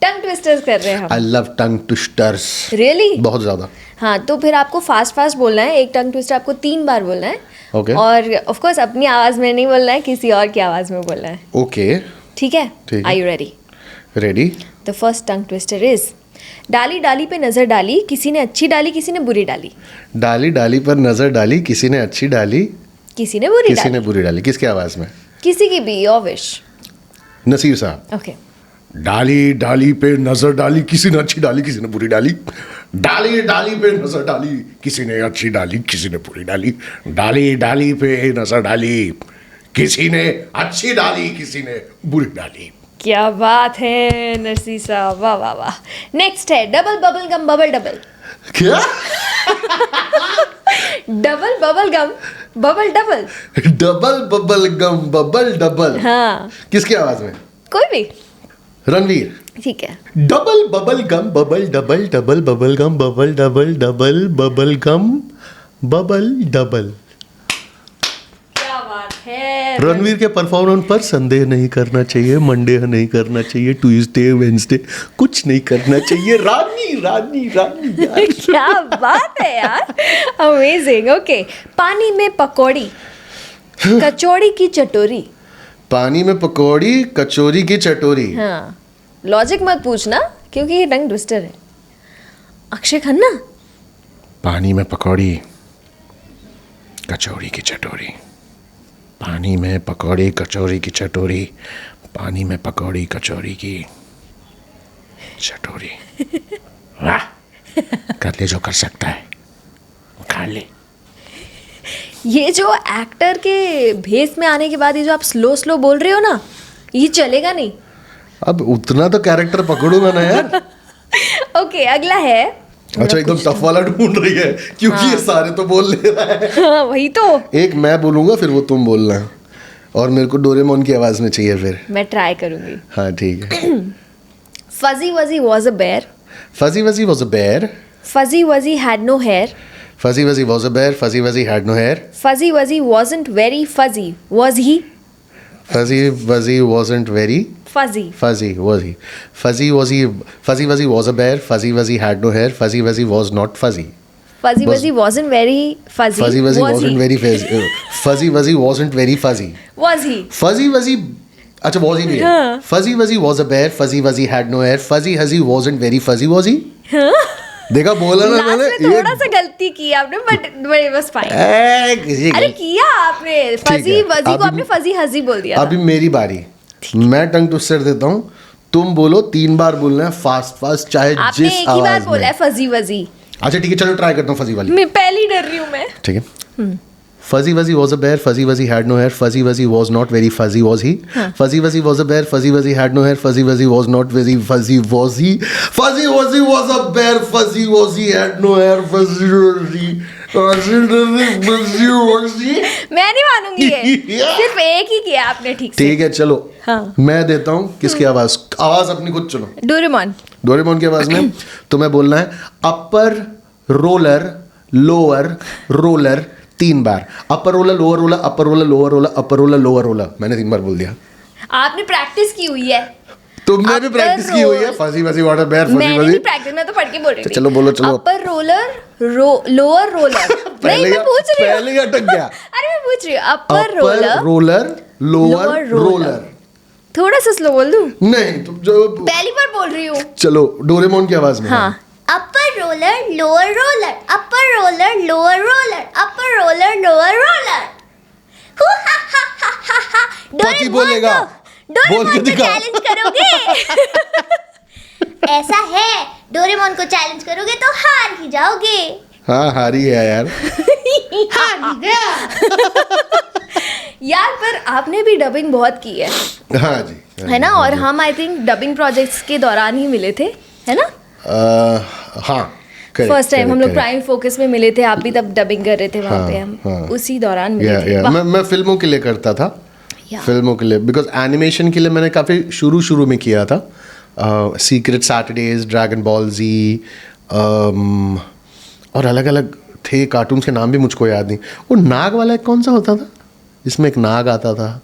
टंग ट्विस्टर्स कर रहे हैं हम. I love tongue twisters. Really? बहुत ज्यादा. हाँ, तो फिर आपको फास्ट बोलना है. एक टंग ट्विस्टर आपको 3 बार बोलना है. Okay. और ऑफ कोर्स अपनी आवाज में नहीं बोलना है, किसी और की आवाज में बोलना है. ओके. ठीक है? ठीक है. Are you ready? Ready. The first tongue twister is डाली डाली पे नजर डाली, किसी ने अच्छी डाली किसी ने बुरी डाली. डाली डाली पर नजर डाली, किसी ने अच्छी डाली, किसी ने बुरी किसी ने डाली. बुरी डाली. किसकी आवाज में? किसी की भी, योर विश. नसीर साहब. ओके. डाली डाली पे नजर डाली, किसी ने अच्छी डाली, किसी ने बुरी डाली. डाली डाली पे नजर डाली, किसी ने अच्छी डाली, किसी ने बुरी डाली. डाली डाली पे नजर डाली, किसी ने अच्छी डाली, किसी ने बुरी डाली. क्या बात है नरसी साहब, वाह वाह वाह. नेक्स्ट है double bubble gum bubble double. क्या? Double bubble gum bubble double. Double bubble gum bubble double. हाँ, किसकी आवाज में? कोई भी. रणवीर. ठीक है. Double bubble gum bubble double, double bubble gum bubble double, double bubble gum bubble double. क्या बात है. रणवीर के परफॉर्मेंस पर संदेह नहीं करना चाहिए, मंडे नहीं करना चाहिए, ट्यूसडे वेंसडे कुछ नहीं करना चाहिए. रानी रानी रानी यार. क्या बात है यार, अमेजिंग. ओके. पानी में पकौड़ी, कचौड़ी की चटोरी. पानी में पकौड़ी, कचौरी की चटोरी. हाँ, लॉजिक मत पूछना क्योंकि ये टंग ट्विस्टर है. अक्षय खन्ना. पानी में पकौड़ी, कचौरी की चटोरी. पानी में पकौड़ी, कचौरी की चटोरी. पानी में पकौड़ी, कचौरी की चटोरी. वाह, कर ले जो कर सकता है, कर ले. ये जो एक्टर के भेस में आने के बाद ये जो आप स्लो बोल रहे हो ना, ये चलेगा नहीं. अब उतना तो कैरेक्टर पकड़ूंगा ना यार. ओके, अगला है. अच्छा, एकदम टफ वाला ढूंढ रही है क्योंकि ये सारे तो बोल ले रहा है. हाँ, वही तो. एक मैं बोलूंगा फिर वो तुम बोलना, और मेरे को डोरेमोन की आवाज में चाहिए फिर. मैं ट्राई करूंगी. हाँ ठीक है. Fuzzy wuzzy was a bear. Fuzzy wuzzy was a bear. Fuzzy wuzzy had no hair. Fuzzy Wuzzy was a bear. Fuzzy Wuzzy had no hair. Fuzzy Wuzzy wasn't very fuzzy, was he? Fuzzy Wuzzy wasn't very Fuzzy. fuzzy, was he? Fuzzy Wuzzy was a bear. Fuzzy Wuzzy had no hair. Fuzzy Wuzzy was not fuzzy. Fuzzy Was- Wuzzy wasn't very fuzzy. Fuzzy Wuzzy was wasn't he? very fuzzy. Fuzzy Wuzzy wasn't very fuzzy. Was he? Fuzzy Wuzzy. अच्छा was he भी है? Fuzzy Wuzzy was a bear. Fuzzy Wuzzy had no hair. Fuzzy Wuzzy wasn't very fuzzy, was he? देखा बोला ना last मैंने. में थोड़ा सा गलती की आपने, बट बस फाइन. अरे किया आपने. फजी है. वजी को अभी- आपने फजी हजी बोल दिया. अभी मेरी बारी. मैं टंग ट्विस्टर देता हूँ, तुम बोलो. 3 बार बोलना है फास्ट, चाहे आपने जिस एक ही बार आवाज बोला है में. फजी वजी. अच्छा ठीक है, चलो ट्राई करता हूँ फजी वाली. मैं पहली डर रही हूँ मैं. ठीक है. Fuzzy Wuzzy was a bear. Fuzzy Wuzzy had no hair. Fuzzy Wuzzy was not very fuzzy, was he? Fuzzy Wuzzy was a bear. Fuzzy Wuzzy had no hair. Fuzzy Wuzzy was not very fuzzy, was he? Fuzzy Wuzzy was a bear. Fuzzy Wuzzy had no hair. Fuzzy Wuzzy मैं नहीं मानूंगी ये। सिर्फ एक ही किया आपने ठीक से। ठीक है चलो, हाँ। मैं देता हूँ किसकी आवाज अपनी खुद चुनो। डोरेमोन। डोरेमोन की आवाज में तुम्हें बोलना है अपर रोलर लोअर रोलर 3 बार। Upper roller lower roller, upper roller lower roller, upper roller lower roller. मैंने 3 बार बोल दिया। आपने प्रैक्टिस की हुई है। तुमने भी प्रैक्टिस की हुई है। फसी फसी वाटर बेयर फसी मैंने फसी। नहीं प्रैक्टिस, मैं तो पढ़ के बोल रही थी। चलो बोलो, चलो। अपर रोलर लोअर रोलर। नहीं मैं पूछ रही हूँ। पहले ही अटक गया। अरे मैं पूछ रही हूँ upper roller roller lower roller. थोड़ा सा स्लो बोल दूं? नहीं तुम जो पहली बार बोल रही हूँ। चलो डोरेमोन की आवाज में। हाँ। अपर roller lower roller, upper roller lower roller, upper roller lower roller. पति बोलेगा। बोल के दिखा। चैलेंज करोगे? ऐसा है, डोरेमोन को चैलेंज करोगे तो हार ही जाओगे। हाँ हारी है यार। हार ही गया। यार पर आपने भी डबिंग बहुत की है। हाँ जी। है ना? और हम आई थिंक डबिंग प्रोजेक्ट्स के दौरान ही मिले थे, है ना? हाँ फर्स्ट टाइम हम लोग प्राइम फोकस में मिले थे। आप भी तब डबिंग कर रहे थे वहाँ पे। हम हाँ। उसी दौरान मिले थे। मैं फिल्मों के लिए करता था। Yeah. फिल्मों के लिए बिकॉज एनिमेशन के लिए मैंने काफ़ी शुरू में किया था। सीक्रेट सैटरडेज, ड्रैगन बॉल जी और अलग अलग थे कार्टून्स के नाम भी मुझको याद नहीं। वो नाग वाला एक कौन सा होता था जिसमें एक नाग आता था?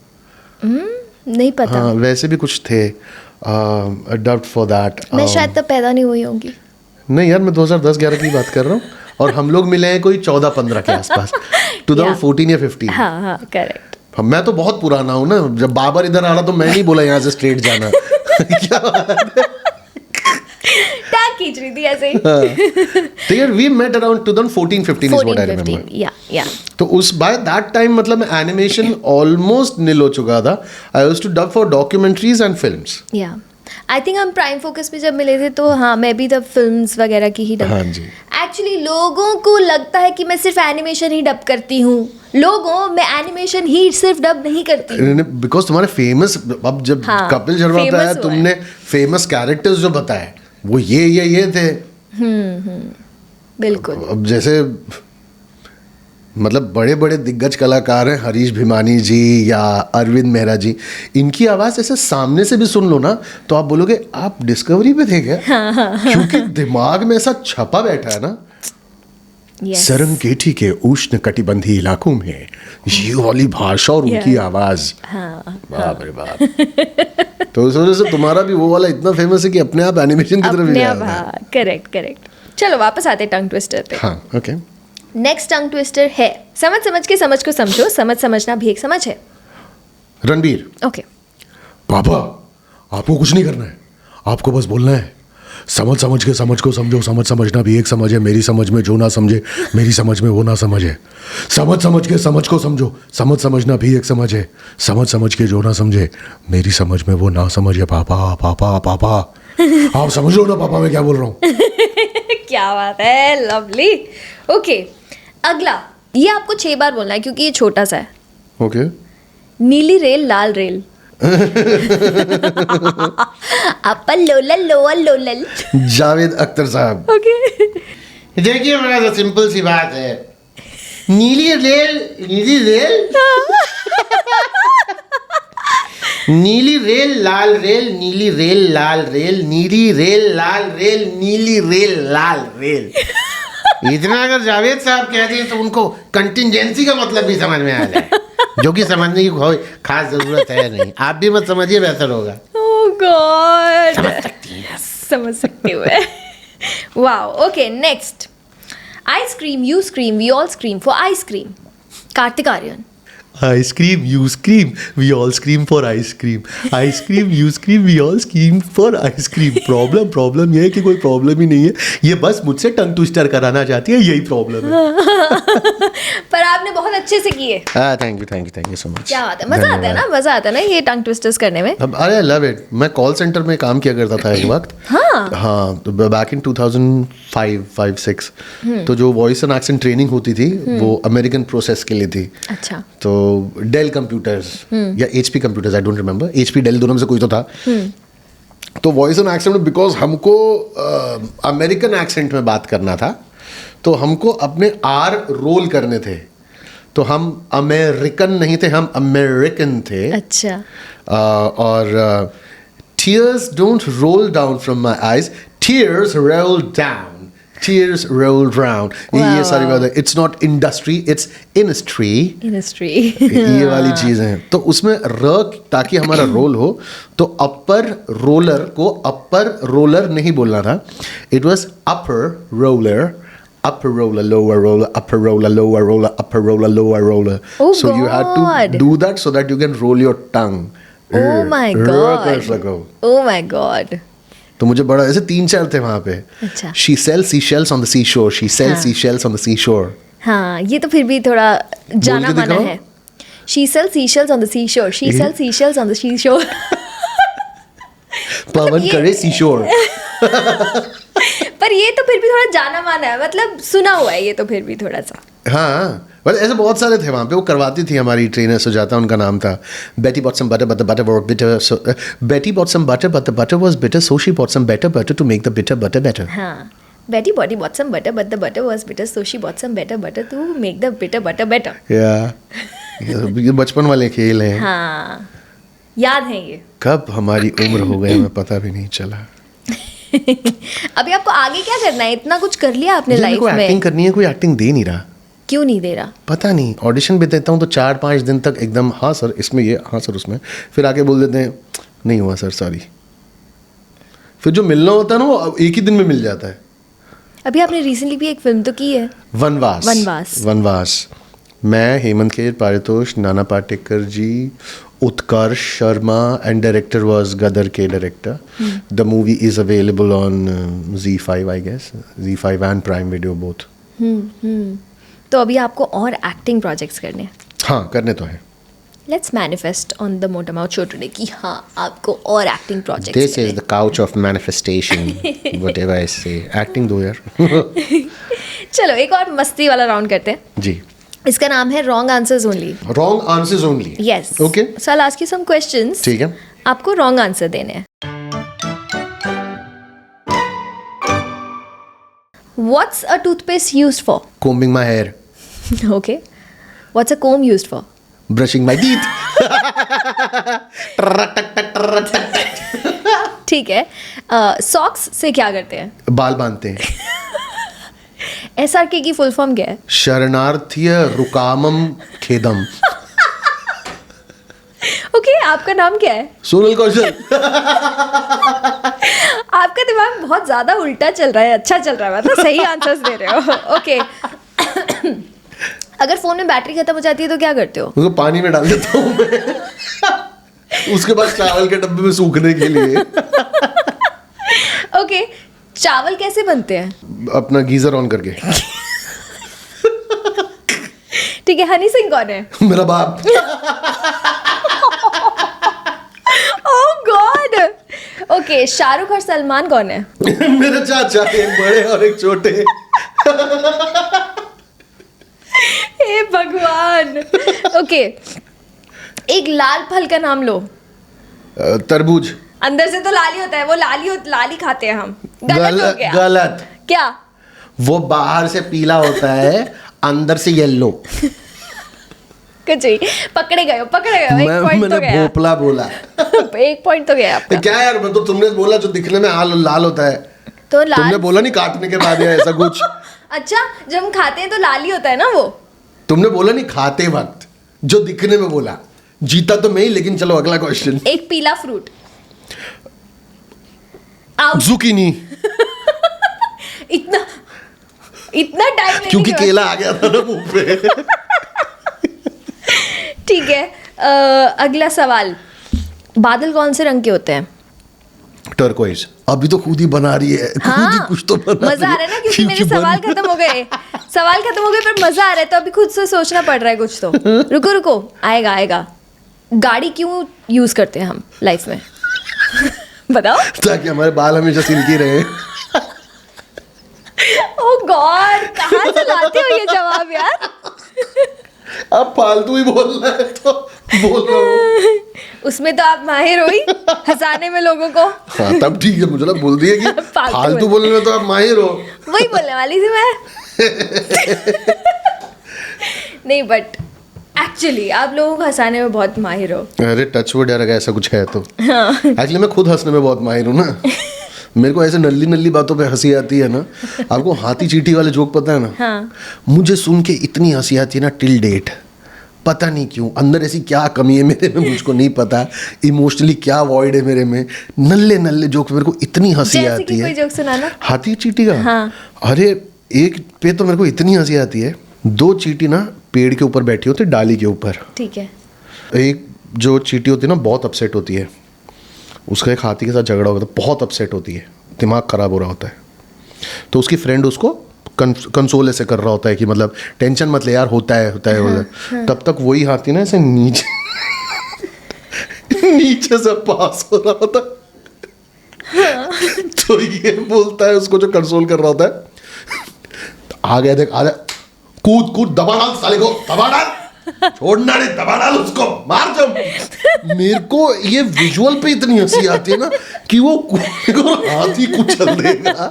नहीं पता। हाँ वैसे भी कुछ थे डब्ड फॉर दैट। मैं शायद तब पैदा नहीं हुई होंगी। नहीं यार मैं 2010-11 की बात कर रहा हूँ और हम लोग मिले हैं कोई 14-15 के आसपास। 2014 या 15। हाँ हाँ करेक्ट। मैं तो बहुत पुराना हूँ ना। जब बाबर इधर आ रहा तो मैं नहीं बोला यहाँ से स्ट्रेट जाना। क्या बात है? टांग खींच रही थी ऐसे ही। तो यार we met around 2014-15 is what I remember. या तो उस बाय दैट टाइम मतलब एनिमेशन ऑलमोस्ट निल हो चुका था। I used to dub for documentaries and films. Yeah I think हम प्राइम फोकस में जब मिले थे तो हाँ मैं भी तब फिल्म्स वगैरह की ही डब। हाँ जी। एक्चुअली लोगों को लगता है कि मैं सिर्फ एनिमेशन ही डब करती हूँ। लोगों मैं एनिमेशन ही सिर्फ डब नहीं करती हूँ। बिकॉज तुम्हारे फेमस अब जब हाँ, कपिल शर्मा famous बताया हुआ तुमने फेमस कैरेक्टर्स जो बताए वो ये थे। बिल्कुल। अब जैसे मतलब बड़े बड़े दिग्गज कलाकार हैं हरीश भिमानी जी या अरविंद मेहरा जी। इनकी आवाज़ ऐसे सामने से भी सुन लो ना तो आप बोलोगे आप डिस्कवरी पे थे क्या? क्योंकि दिमाग में ऐसा छपा बैठा है ना। Yes. सरंगेटी के उष्ण कटिबंधी इलाकों में ये वाली भाषा और उनकी आवाज़। बाप रे बाप। तो उस वजह से तुम्हारा भी वो वाला इतना फेमस है कि अपने आप एनिमेशन की तरफ ही जा रहा है। करेक्ट। चलो वापस आते टंग ट्विस्टर पे। हाँ ओके। नेक्स्ट टंग ट्विस्टर है समझ के समझ को समझो। समझना भी एक समझ है। रणबीर। ओके। पापा आपको कुछ नहीं करना है, आपको बस बोलना है समझ के समझ को समझो। समझना भी एक समझ है। मेरी समझ में जो ना समझे मेरी समझ में वो ना समझे। समझ के समझ को समझो। समझना भी एक समझ है। समझ के जो ना समझे मेरी समझ में वो ना समझे। पापा आप समझ लो ना पापा मैं क्या बोल रहा हूँ। क्या बात है, लवली। ओके अगला ये आपको 6 बार बोलना है क्योंकि ये छोटा सा है। ओके। नीली रेल लाल रेल। अपर लोलर लोअर लोलर। जावेद अख्तर साहब। ओके। देखिए बड़ा सा सिंपल सी बात है। नीली रेल नीली रेल नीली रेल लाल रेल नीली रेल लाल रेल नीली रेल लाल रेल नीली रेल लाल रेल। इतना अगर जावेद साहब कह दें तो उनको कंटिजेंसी का मतलब भी समझ में आ जाए, जो कि समझने की कोई खास जरूरत है नहीं। आप भी मत समझिए, बेहतर होगा। Oh God. समझ सकती हूँ मैं। Wow. Okay next. Ice cream you scream we all scream for ice cream. Kartik Aaryan. Ice cream you scream we all scream for ice cream. Ice cream you scream we all scream for ice cream. Problem ये है कि कोई प्रॉब्लम ही नहीं है, ये बस मुझसे टंग ट्विस्टर कराना चाहती है, यही प्रॉब्लम है। पर आपने बहुत अच्छे से किए। Thank you so much. क्या बात है, मजा आता है ना, मजा आता है ना ये टंग ट्विस्टर्स करने में। अब अरे लव इट। मैं कॉल सेंटर में काम किया करता था एक वक्त। हाँ तो बैक इन 2005-6 तो जो वॉइस एंड एक्सेंट ट्रेनिंग होती थी वो अमेरिकन प्रोसेस के लिए थी। अच्छा। तो डेल कंप्यूटर्स या HP computers, I don't remember, HP Dell दोनों में से कोई तो था। तो वॉइस एंड एक्सेंट में बिकॉज हमको अमेरिकन एक्सेंट में बात करना था तो हमको अपने आर रोल करने थे, तो हम अमेरिकन नहीं थे, हम अमेरिकन थे। अच्छा। और tears don't roll down from my eyes, tears roll down, tears roll down। ये सारी बात है, it's not industry, it's industry। Industry. ये वाली चीज़ है। तो उसमें ताकि हमारा रोल हो, तो अपर रोलर को अपर रोलर नहीं बोलना था, it was upper roller, upper roller, lower roller, upper roller, lower roller, upper roller, lower roller. Oh, so you had to God. do that so that you can roll your tongue. Oh my God. Oh my God. तो मुझे बड़ा ऐसे 3-4 थे वहाँ पे। अच्छा। She sells seashells on the seashore. She sells seashells on the seashore. हाँ, ये तो फिर भी थोड़ा जाना माना दिखाओ। है। She sells seashells on the seashore. She sells seashells on the seashore. पवन करे seashore। पर ये तो फिर भी थोड़ा जाना माना है, मतलब सुना हुआ है ये तो फिर भी थोड़ा सा। हाँ, बस ऐसे बहुत सारे थे वहाँ पे, वो करवाती थी हमारी ट्रेनर सुजाता, उनका नाम था। Betty bought some butter but the butter was bitter, so Betty bought some butter but the butter was bitter, so she bought some better butter to make the bitter butter better। हाँ, Betty bought some butter but the butter was bitter, so she bought some better butter to make the bitter butter better। ये बचपन वाले खेल हैं। हाँ, याद है ये। कब हमारी उम्र हो गई हमें पता भी नहीं चला। अभी आपको आगे क्या करना है? इतना कुछ कर लिया आपने लाइफ कोई में। एक्टिंग करनी है, कोई एक्टिंग दे नहीं रहा। क्यों नहीं दे रहा? पता नहीं, ऑडिशन भी देता हूँ तो 4-5 दिन तक एकदम हाँ सर इसमें ये, हाँ सर उसमें, फिर आके बोल देते हैं नहीं हुआ सर सॉरी। फिर जो मिलना होता है ना वो एक ही दिन में मिल जाता है। अभी आपने रिसेंटली भी एक फिल्म तो की है, वनवास। वनवास मैं, Hemant Kher, Paritosh, Nana Patekar ji, Utkarsh Sharma, and director was Gadar के director. The movie is available on ZEE5 I guess, ZEE5 and Prime Video both. तो अभी आपको और एक्टिंग प्रोजेक्ट्स करने हैं। हाँ करने तो है। लेट्स मैनिफेस्ट ऑन द मोटा माउथ शो टुडे कि हाँ आपको और acting projects. This is the couch of manifestation, whatever I से। एक्टिंग दो यार। चलो एक और मस्ती वाला राउंड करते हैं। जी। इसका नाम है wrong answers only. Wrong answers only. Yes. Okay. So I ask you some questions. ठीक है। आपको रॉन्ग आंसर देने हैं। What's a toothpaste used for? Combing my hair, Okay. What's a comb used for? brushing my teeth। ठीक है। Socks से क्या करते हैं? बाल बांधते हैं। SRK की फुल फॉर्म क्या है? शरणार्थीय रुकामम खेदम। ओके, आपका नाम क्या है? सोनल कौशल। आपका दिमाग बहुत ज्यादा उल्टा चल रहा है, अच्छा चल रहा है, मतलब सही आंसर्स दे रहे हो। ओके। अगर फोन में बैटरी खत्म हो जाती है तो क्या करते हो? उसको पानी में डाल देता हूँ मैं। उसके बाद चावल के डब्बे में सूखने के लिए। ओके, चावल कैसे बनते हैं? अपना गीजर ऑन करके। ठीक है, हनी सिंह कौन है? मेरा बाप। ओह गॉड। ओके, शाहरुख और सलमान कौन है? मेरे चाचा, एक बड़े और एक छोटे। हे भगवान। ओके, एक लाल फल का नाम लो। तरबूज। अंदर से तो लाली होता है, वो लाली खाते हैं हम। गलत हो गया। गलत। क्या? वो बाहर से पीला होता है, अंदर से येलो। कुछ ही पकड़े गए हो। एक पॉइंट तो मैंने गया। भोपला बोला। एक पॉइंट तो गया आपका। क्या यार, मैं तो तुमने बोला जो दिखने में लाल होता है। तो लाल। तुमने बोला नहीं काटने के बाद या ऐसा कुछ। अच्छा, जब हम खाते हैं तो लाल ही होता है ना वो। तुमने बोला नहीं खाते वक्त, जो दिखने में बोला। जीता तो मैं ही, लेकिन चलो अगला क्वेश्चन। एक पीला फ्रूट। जुकीनी। इतना टाइम क्योंकि केला आ गया था ना मुंह पे। ठीक है। अगला सवाल, बादल कौन से रंग के होते हैं? टर्कोइज। अभी तो खुद ही बना रही है। खुद ही कुछ तो बना मजा आ रहा है ना, क्योंकि मेरे सवाल खत्म हो गए। पर मजा आ रहा है, तो अभी खुद से सोचना पड़ रहा है कुछ तो। रुको, आएगा। गाड़ी क्यों यूज करते हैं हम लाइफ में? बताओ। ताकि हमारे बाल हमेशा सिल्की रहे। ओह गॉड, कहाँ से लाते हो ये जवाब यार? अब फालतू ही बोलना है तो बोल रहा हूँ। उसमें तो आप माहिर हो ही, हंसाने में लोगों को। हाँ तब ठीक है, मुझे बोल दिया कि फालतू बोलने में तो आप माहिर हो। वही बोलने वाली थी मैं। नहीं बट एक्चुअली आप लोगों को हंसाने में बहुत माहिर हो. अरे टच वुड यार, अगर ऐसा कुछ है तो. एक्चुअली मैं खुद हंसने में बहुत माहिर हूँ ना. मेरे को ऐसे नल्ली नल्ली बातों पे हंसी आती है ना. आपको हाथी चींटी वाले जोक पता है ना? हाँ. मुझे सुन के इतनी हंसी आती है ना टिल डेट. पता नहीं क्यों, अंदर ऐसी क्या कमी है मेरे में मुझको नहीं पता. इमोशनली क्या वॉइड है मेरे में. नल्ले नल्ले जोक मेरे को इतनी हंसी जैसे आती कि कोई है. जोक सुनाना. हाथी चींटी का? हाँ. अरे एक पे तो मेरे को इतनी हंसी आती है. 2 चींटी ना पेड़ के ऊपर बैठी होती, डाली के ऊपर. ठीक है. एक जो चींटी होती है ना बहुत अपसेट होती है. उसका एक हाथी के साथ झगड़ा होता है, बहुत अपसेट होती है, दिमाग खराब हो रहा होता है. तो उसकी फ्रेंड उसको कंसोल ऐसे कर रहा होता है कि मतलब टेंशन मत ले यार, होता है. तब तक वही हाथी ना ऐसे नीचे नीचे से पास हो रहा होता है. तो ये बोलता है उसको जो कंसोल कर रहा होता है, आ गया देख, आ जा, कूद कूद, दबा डाल साले को, दबा डाल, छोड़ना नहीं, दबा डाल उसको, मार जम. मेरे को ये विजुअल पे इतनी हंसी आती है ना कि वो हाथी कुचल देगा.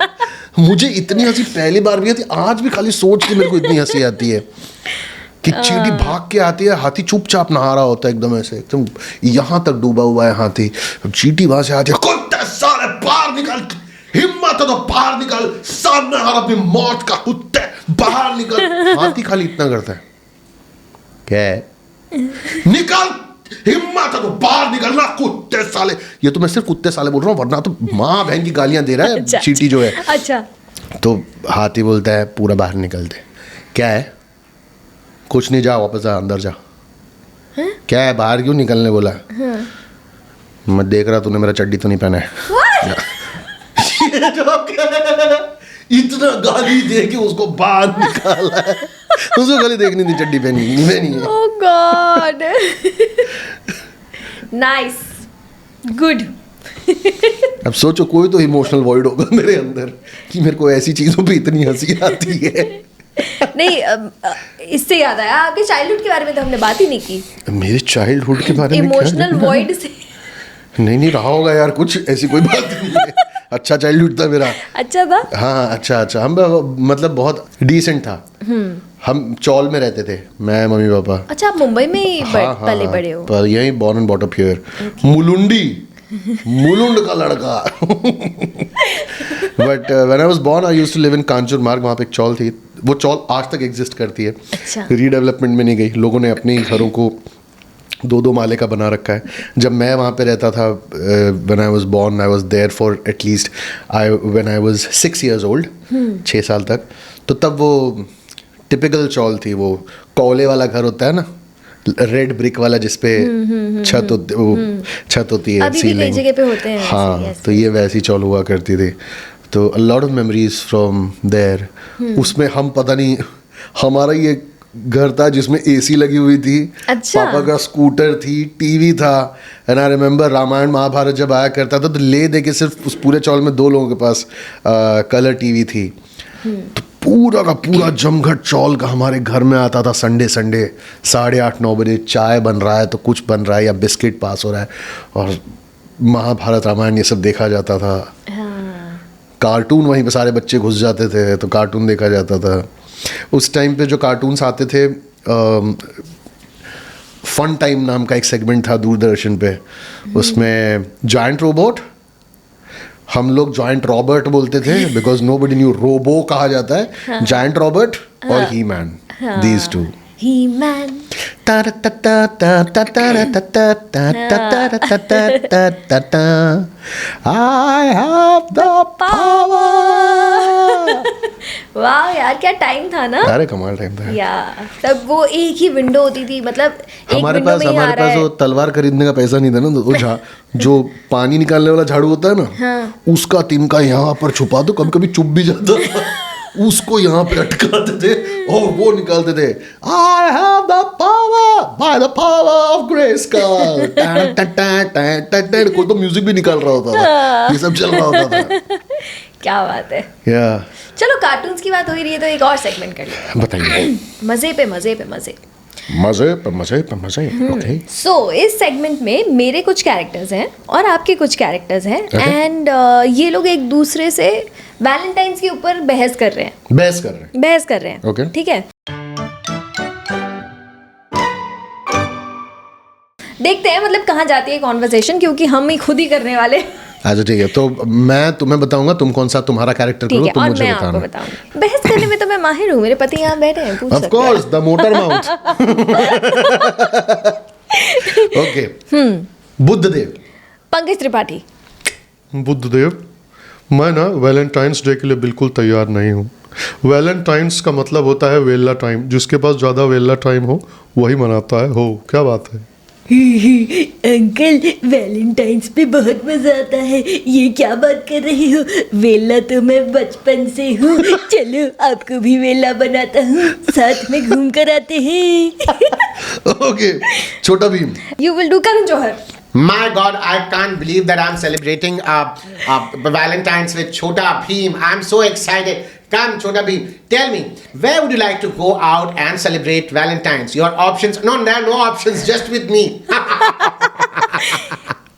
मुझे इतनी हंसी पहली बार भी आती, आज भी खाली सोच के मेरे को इतनी हंसी आती है कि चींटी भाग के आती है, हाथी चुपचाप नहा रहा होता है एकदम ऐसे, एकदम यहाँ तक डूबा हुआ है हाथी. चींटी वहां से आती है, कुत्ते साले बाहर निकल, हिम्मत है तो बाहर निकल, सामने आ अपनी मौत का कुत्ते, बाहर निकल. हाथी खाली इतना करता है, क्या है? निकल, हिम्मत है तो बाहर निकलना कुत्ते साले. ये तो मैं सिर्फ कुत्ते साले बोल रहा हूँ, वरना तो माँ बहन की गालियां दे रहा है चींटी जो है. अच्छा. तो हाथी बोलता है पूरा बाहर निकलते. क्या है? कुछ नहीं, जा वापस जा, अंदर जा. क्या है, बाहर क्यों निकलने बोला? मैं देख रहा तूने मेरा चड्डी तो नहीं पहना है. ये जो इतना गाली दे के उसको बाहर निकाला है. उसको गाली देखनी थी, चड्डी पहनी नहीं है. Oh God. Nice. Good. अब सोचो कोई तो इमोशनल वॉइड होगा मेरे अंदर कि मेरे को ऐसी चीजों पे इतनी हंसी आती है. नहीं, इससे याद आया, आपके चाइल्डहुड के बारे में तो हमने बात ही नहीं की. मेरे चाइल्डहुड के बारे में इमोशनल वॉइड से. नहीं रहा होगा यार, कुछ ऐसी कोई बात नहीं है. अच्छा चाइल्डहुड था मेरा. अच्छा था. हाँ अच्छा. हम मतलब बहुत डिसेंट था. हम चौल में रहते थे, मैं मम्मी पापा. अच्छा, आप मुंबई में ही पले बड़े हो? पर यही born and bought up here. Mulund का लड़का. But when I was born I used to live in Kanjur Marg. वहाँ पे एक चौल थी, वो चौल आज तक एग्जिस्ट करती है. अच्छा. रीडेवलपमेंट में नहीं गई, लोगों ने अपने ही घरों को 2-2 माले का बना रखा है. जब मैं वहाँ पे रहता था, when I was born I was there for at least when I was 6 years old, 6 साल तक. तो तब वो टिपिकल चौल थी, वो कोले वाला घर होता है ना, रेड ब्रिक वाला जिसपे छत होती है, अभी भी कई जगह पे होते हैं. हाँ, तो ये वैसी चौल हुआ करती थी. तो a lot of memories from there. उसमें हम पता नहीं, हमारा ये घर था जिसमें एसी लगी हुई थी. अच्छा. पापा का स्कूटर थी, टीवी था. And I remember Ramayan Mahabharat जब आया करता था तो ले दे के सिर्फ उस पूरे चौल में 2 लोगों के पास कलर टीवी थी. तो पूरा का पूरा जमघट चौल का हमारे घर में आता था. संडे 8:30-9 बजे चाय बन रहा है तो कुछ बन रहा है या बिस्किट पास हो रहा है, और महाभारत रामायण ये सब देखा जाता था. कार्टून वहीं पे सारे बच्चे घुस जाते थे तो कार्टून देखा जाता था. उस टाइम पे जो कार्टून्स आते थे, फन टाइम नाम का एक सेगमेंट था दूरदर्शन पे. उसमें जायंट रोबोट, हम लोग जॉइंट रॉबर्ट बोलते थे बिकॉज नोबडी न्यू रोबो कहा जाता है. जायंट रॉबर्ट और He-Man, these two. He-Man. I have the power. वाह यार, क्या टाइम था ना. अरे कमाल टाइम था या तब वो एक ही विंडो होती थी, मतलब एक हमारे विंडो में ही आ पास रहा है. वो तलवार खरीदने का पैसा नहीं था ना, तो वो जो पानी निकालने वाला झाड़ू होता है ना, उसका तिनका यहाँ पर छुपा दो, कभी कभी चुप भी जाता था. उसको यहाँ पे अटकाते थे और वो निकालते थे. I have the power by the power of Grayskull. कोई तो म्यूजिक भी निकाल रहा होता था, ये सब चल रहा होता था. क्या बात है. चलो, कार्टून्स की बात हो ही रही है तो एक और सेगमेंट कर लेते बताइए. हैं. मजे पे मजे पे मजे. ओके. सो इस सेगमेंट में मेरे कुछ कैरेक्टर्स हैं और आपके कुछ कैरेक्टर्स हैं. एंड ये लोग एक दूसरे से वैलेंटाइंस के ऊपर बहस कर रहे हैं, बहस कर रहे हैं। Okay. ठीक है, देखते हैं मतलब कहाँ जाती है कॉन्वर्सेशन, क्योंकि हम ही खुद ही करने वाले। अच्छा ठीक है, तो मैं तुम्हें बताऊंगा तुम कौन सा तुम्हारा कैरेक्टर ठीक करो, है, तुम और मुझे मैं आपको बताना। बताऊंगी। बहस करने में तो मैं माहिर हूँ, मेरे पति यहाँ बैठे हैं, पूछ ऑफ सकते हैं। Course the motor mouth. Okay, Buddhadev. Pankaj Tripathi. Buddhadev, मैं ना वैलेंटाइंस डे के लिए बिल्कुल तैयार नहीं हूँ। वैलेंटाइंस का मतलब होता है वेला टाइम, जिसके पास ज़्यादा वेला टाइम हो वही मनाता है। हो क्या बात है? अंकल, वैलेंटाइंस पे बहुत मजा आता है। ये क्या बात कर रही हो? वेला तो मैं बचपन से हूँ। चलो आपको भी वेला बनाता हूँ, साथ में घूम कर आते हैं। Okay, Chhota Bheem. You will do Karan Johar. My God, I can't believe that I'm celebrating Valentine's with Chota Bheem. I'm so excited. Come, Chota Bheem, tell me, where would you like to go out and celebrate Valentine's? Your options? No, there are no options, just with me.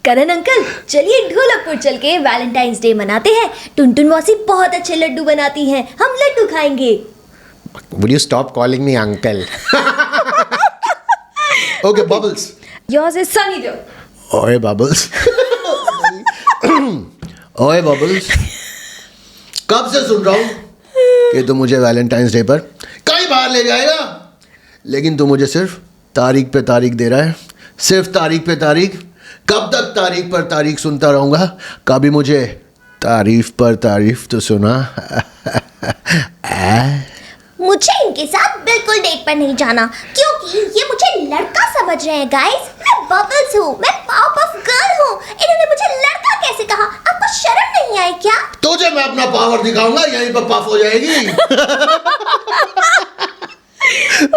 Karan uncle, चलिए ढोलकपुर चल के Valentine's day मनाते हैं। टुनटुन मौसी बहुत अच्छे लड्डू बनाती हैं, हम लड्डू खाएंगे। Would you stop calling me uncle? Okay, bubbles. Yours is Sunny Deol. ओए बबल्स। ओए बबल्स, कब से सुन रहा हूँ कि तू मुझे वैलेंटाइंस डे पर कई बार ले जाएगा, लेकिन तू मुझे सिर्फ तारीख पे तारीख दे रहा है, सिर्फ तारीख पे तारीख। कब तक तारीख पर तारीख सुनता रहूँगा? कभी मुझे तारीफ पर तारीफ तो सुना। मुझे इनके साथ बिल्कुल डेट पर नहीं जाना, क्योंकि ये मुझे लड़का समझ रहे हैं गाइस। मैं बबल्स हूँ, मैं पावर ऑफ गर्ल हूँ, इन्होंने मुझे लड़का कैसे कहा? आपको शर्म नहीं आई क्या? तुझे मैं अपना पावर दिखाऊंगा, यहीं पर पफ हो जाएगी।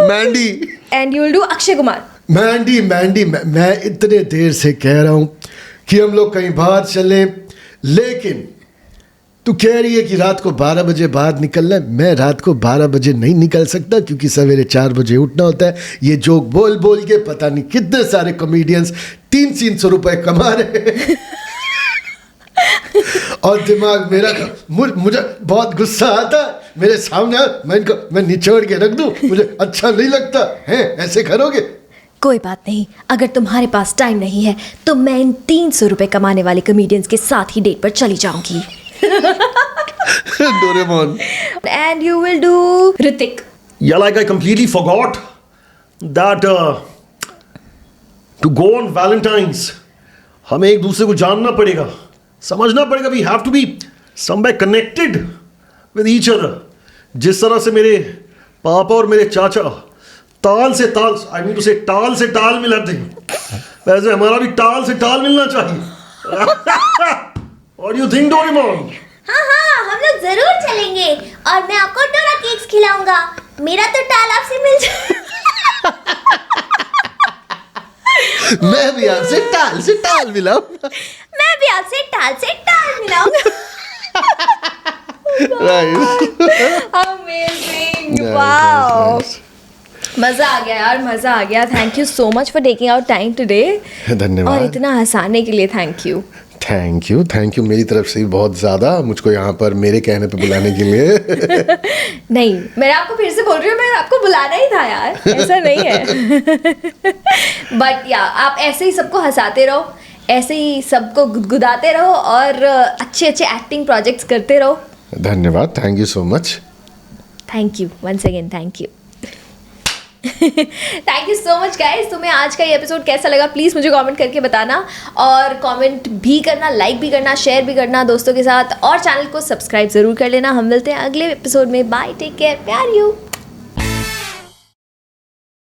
Mandy. And you will do Akshay Kumar. Mandy, मैं इतने देर से कह रहा हूँ कि हम लोग कहीं बाहर चलें, लेकिन तू कह रही है कि रात को 12 बजे बाहर निकलना है। मैं रात को 12 बजे नहीं निकल सकता, क्योंकि सवेरे 4 बजे उठना होता है। ये जोक बोल बोल के पता नहीं कितने सारे कॉमेडियंस 300 रुपए कमा रहे हैं। और दिमाग मेरा मुझे बहुत गुस्सा आता है। मेरे सामने मैं निचोड़ के रख दूं, मुझे अच्छा नहीं लगता है। ऐसे करोगे? कोई बात नहीं, अगर तुम्हारे पास टाइम नहीं है तो मैं इन 300 रुपए कमाने वाले कॉमेडियंस के साथ ही डेट पर चली जाऊंगी। Doraemon. And you will do Hrithik. Yeah, like I completely forgot that to go on Valentine's, हमें एक दूसरे को जानना पड़ेगा, समझना पड़ेगा। We have to be somewhere connected with each other. जिस तरह से मेरे पापा और मेरे चाचा ताल से ताल, I mean to say ताल से ताल मिलाते हैं, वैसे हमारा भी ताल से ताल मिलना चाहिए। What do you think, Doraemon? हाँ, हम लोग जरूर चलेंगे और मैं आपको डोरा केक्स खिलाऊंगा। मेरा तो टाल आपसे मिल जाए। मैं भी आपसे टाल से टाल मिलाऊं। मैं भी आपसे टाल से टाल मिलाऊंगा। अमेजिंग, वाओ, मजा आ गया यार, मजा आ गया। Thank you so much for taking out time today. धन्यवाद। और इतना हंसाने के लिए थैंक यू। थैंक यू मेरी तरफ से भी बहुत ज़्यादा, मुझको यहाँ पर मेरे कहने पे बुलाने के लिए। नहीं, मैं आपको फिर से बोल रही हूँ, मैं आपको बुलाना ही था यार, ऐसा नहीं है। बट या आप ऐसे ही सबको हंसाते रहो, ऐसे ही सबको गुदगुदाते रहो और अच्छे अच्छे एक्टिंग प्रोजेक्ट्स करते रहो। धन्यवाद, thank you so much. Thank you once again, thank you. Thank you so much guys. तुम्हें आज का ये एपिसोड कैसा लगा प्लीज़ मुझे कमेंट करके बताना, और कमेंट भी करना, लाइक भी करना, शेयर भी करना दोस्तों के साथ, और चैनल को सब्सक्राइब ज़रूर कर लेना। हम मिलते हैं अगले एपिसोड में। बाय, टेक केयर, प्यार यू।